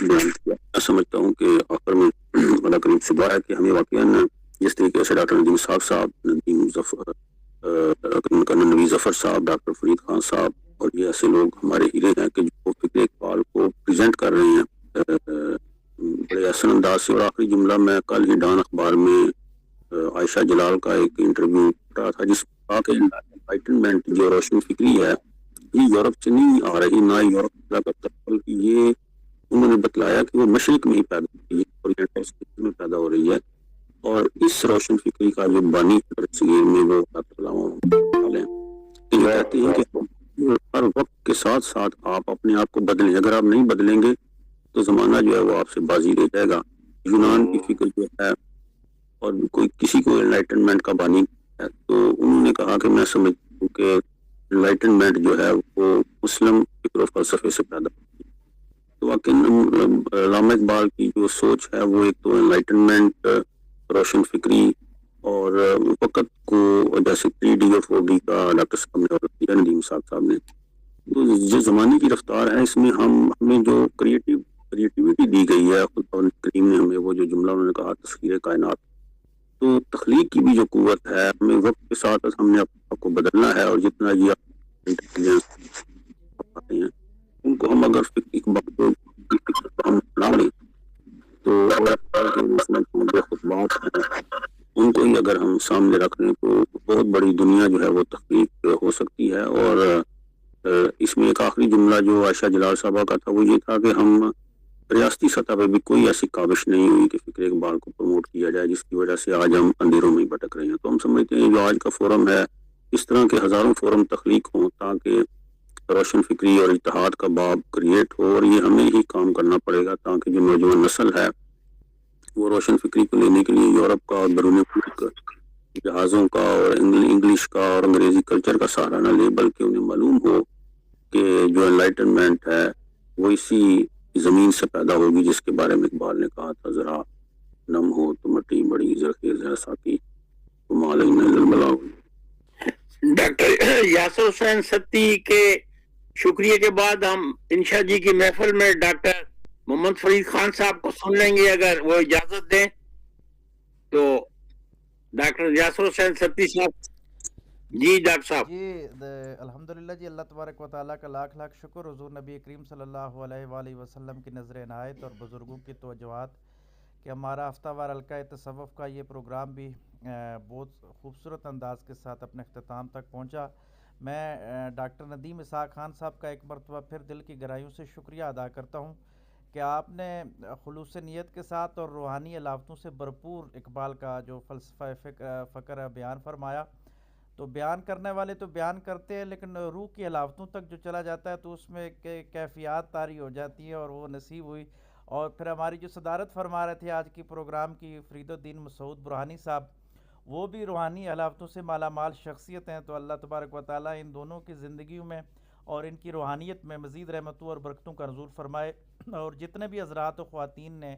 بیان کیا۔ میں سمجھتا ہوں کہ آخر میں اللہ کریم سے دعا ہے کہ ہمیں واقعاً جس طریقے سے ڈاکٹر ندیم اسحاق صاحب، ندیم ظفر، کرنل نوید ظفر صاحب، ڈاکٹر فرید خان صاحب اور یہ ایسے لوگ ہمارے ہیرے ہیں کہ جو فکر اقبال کو پریزنٹ کر رہے ہیں بڑے احسن انداز سے۔ اور آخری جملہ میں کل ہی ڈان اخبار میں عائشہ جلال کا ایک انٹرویو رہا تھا جس میں کہا کہ انلائٹنمنٹ جو روشن فکری ہے یہ یورپ سے نہیں آ رہی، نہ یورپ پیدا کرتا، بلکہ یہ انہوں نے بتلایا کہ وہ مشرق میں ہی پیدا ہوئی ہے، اورینٹل میں پیدا ہو رہی ہے۔ اور اس روشن فکری کا جو بانی صغیر میں وہ کہتے ہیں کہ ہر وقت کے ساتھ ساتھ آپ اپنے آپ کو بدلیں، اگر آپ نہیں بدلیں گے تو زمانہ جو ہے وہ آپ سے بازی لے جائے گا۔ یونان کی فکر جو ہے اور کوئی کسی کو انلائٹنمنٹ کا بانی ہے، تو انہوں نے کہا کہ میں سمجھتا ہوں کہ انلائٹنمنٹ جو ہے وہ مسلم فکر و فلسفے سے پیدا ہوتی ہے۔ تو واقعی علامہ اقبال کی جو سوچ ہے وہ ایک تو انلائٹنمنٹ، روشن فکری اور وقت کو جیسے 3D اور 4D کا ڈاکٹر صاحب نے عورت کیا، ندیم اسحاق صاحب نے، تو جو زمانے کی رفتار ہے اس میں ہمیں جو کریٹیوٹی دی گئی ہے، خود کریم نے ہمیں وہ جو جملہ انہوں نے کہا تسخیر کائنات، تو تخلیق کی بھی جو قوت ہے ہمیں وقت کے ساتھ ہم نے اپنے آپ کو بدلنا ہے۔ اور جتنا یہ انٹیلیجنس آتے ہیں ان کو ہم اگر ہم بنا لیں تو جو خطبات ہیں ان کو ہی اگر ہم سامنے رکھ لیں تو بہت بڑی دنیا جو ہے وہ تخلیق ہو سکتی ہے۔ اور اس میں ایک آخری جملہ جو عائشہ جلال صاحبہ کا تھا وہ یہ تھا کہ ہم ریاستی سطح پہ بھی کوئی ایسی کاوش نہیں ہوئی کہ فکر اقبال کو پروموٹ کیا جائے جس کی وجہ سے آج ہم اندھیروں میں بھٹک رہے ہیں۔ تو ہم سمجھتے ہیں جو آج کا فورم ہے اس طرح کے ہزاروں فورم تخلیق ہوں تاکہ روشن فکری اور اتحاد کا باب کریٹ ہو، اور یہ ہمیں ہی کام کرنا پڑے گا تاکہ جو نوجوان نسل ہے وہ روشن فکری کو لینے کے لیے یورپ کا اور بیرون ملک جہازوں کا اور انگلش کا اور انگریزی کلچر کا سہارا نہ لے، بلکہ انہیں معلوم ہو کہ جو انلائٹنمنٹ ہے وہ اسی زمین سے پیدا ہوگی جس کے بارے میں اقبال نے کہا تھا، ذرا نم ہو تو مٹی بڑی زرخیز ہے ساتھی بلاؤ۔ ڈاکٹر یاسر حسین ستی کے شکریہ کے بعد ہم انشا جی کی محفل میں ڈاکٹر محمد فرید خان صاحب کو سن لیں گے اگر وہ اجازت دیں تو۔ ڈاکٹر یاسر حسین ستی صاحب جی۔ ڈاکٹر صاحب جی الحمدللہ جی، اللہ تبارک و تعالیٰ کا لاکھ لاکھ شکر، حضور نبی کریم صلی اللہ علیہ وآلہ وسلم کی نظر عنایت اور بزرگوں کی توجہات کہ ہمارا ہفتہ وار حلقہ تصوف کا یہ پروگرام بھی بہت خوبصورت انداز کے ساتھ اپنے اختتام تک پہنچا۔ میں ڈاکٹر ندیم اسحاق خان صاحب کا ایک مرتبہ پھر دل کی گہرائیوں سے شکریہ ادا کرتا ہوں کہ آپ نے خلوص نیت کے ساتھ اور روحانی علاوتوں سے بھرپور اقبال کا جو فلسفہ فکر بیان فرمایا۔ تو بیان کرنے والے تو بیان کرتے ہیں لیکن روح کی علاوتوں تک جو چلا جاتا ہے تو اس میں کیفیات طاری ہو جاتی ہے، اور وہ نصیب ہوئی۔ اور پھر ہماری جو صدارت فرما رہے تھے آج کی پروگرام کی فرید الدین مسعود برہانی صاحب، وہ بھی روحانی علاوتوں سے مالا مال شخصیت ہیں۔ تو اللہ تبارک و تعالیٰ ان دونوں کی زندگیوں میں اور ان کی روحانیت میں مزید رحمتوں اور برکتوں کا نزول فرمائے۔ اور جتنے بھی حضرات و خواتین نے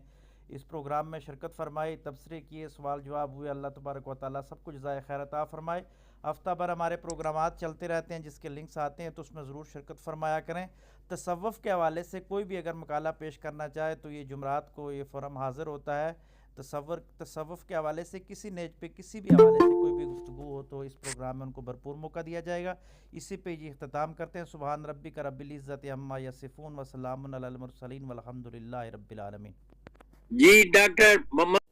اس پروگرام میں شرکت فرمائی، تبصرے کیے، سوال جواب ہوئے، اللہ تبارک و تعالیٰ سب کچھ جزائے خیر عطا فرمائے۔ ہفتہ بھر ہمارے پروگرامات چلتے رہتے ہیں جس کے لنکس آتے ہیں تو اس میں ضرور شرکت فرمایا کریں۔ تصوف کے حوالے سے کوئی بھی اگر مقالہ پیش کرنا چاہے تو یہ جمعرات کو یہ فورم حاضر ہوتا ہے۔ تصوف کے حوالے سے کسی نیج پہ کسی بھی حوالے سے کوئی بھی گفتگو گفتگو ہو تو اس پروگرام میں ان کو بھرپور موقع دیا جائے گا. اسی پہ یہ اختتام کرتے ہیں. سبحان ربک رب العزت عما یصفون وسلام علی المرسلین والحمد للہ رب العالمین. جی ڈاکٹر محمد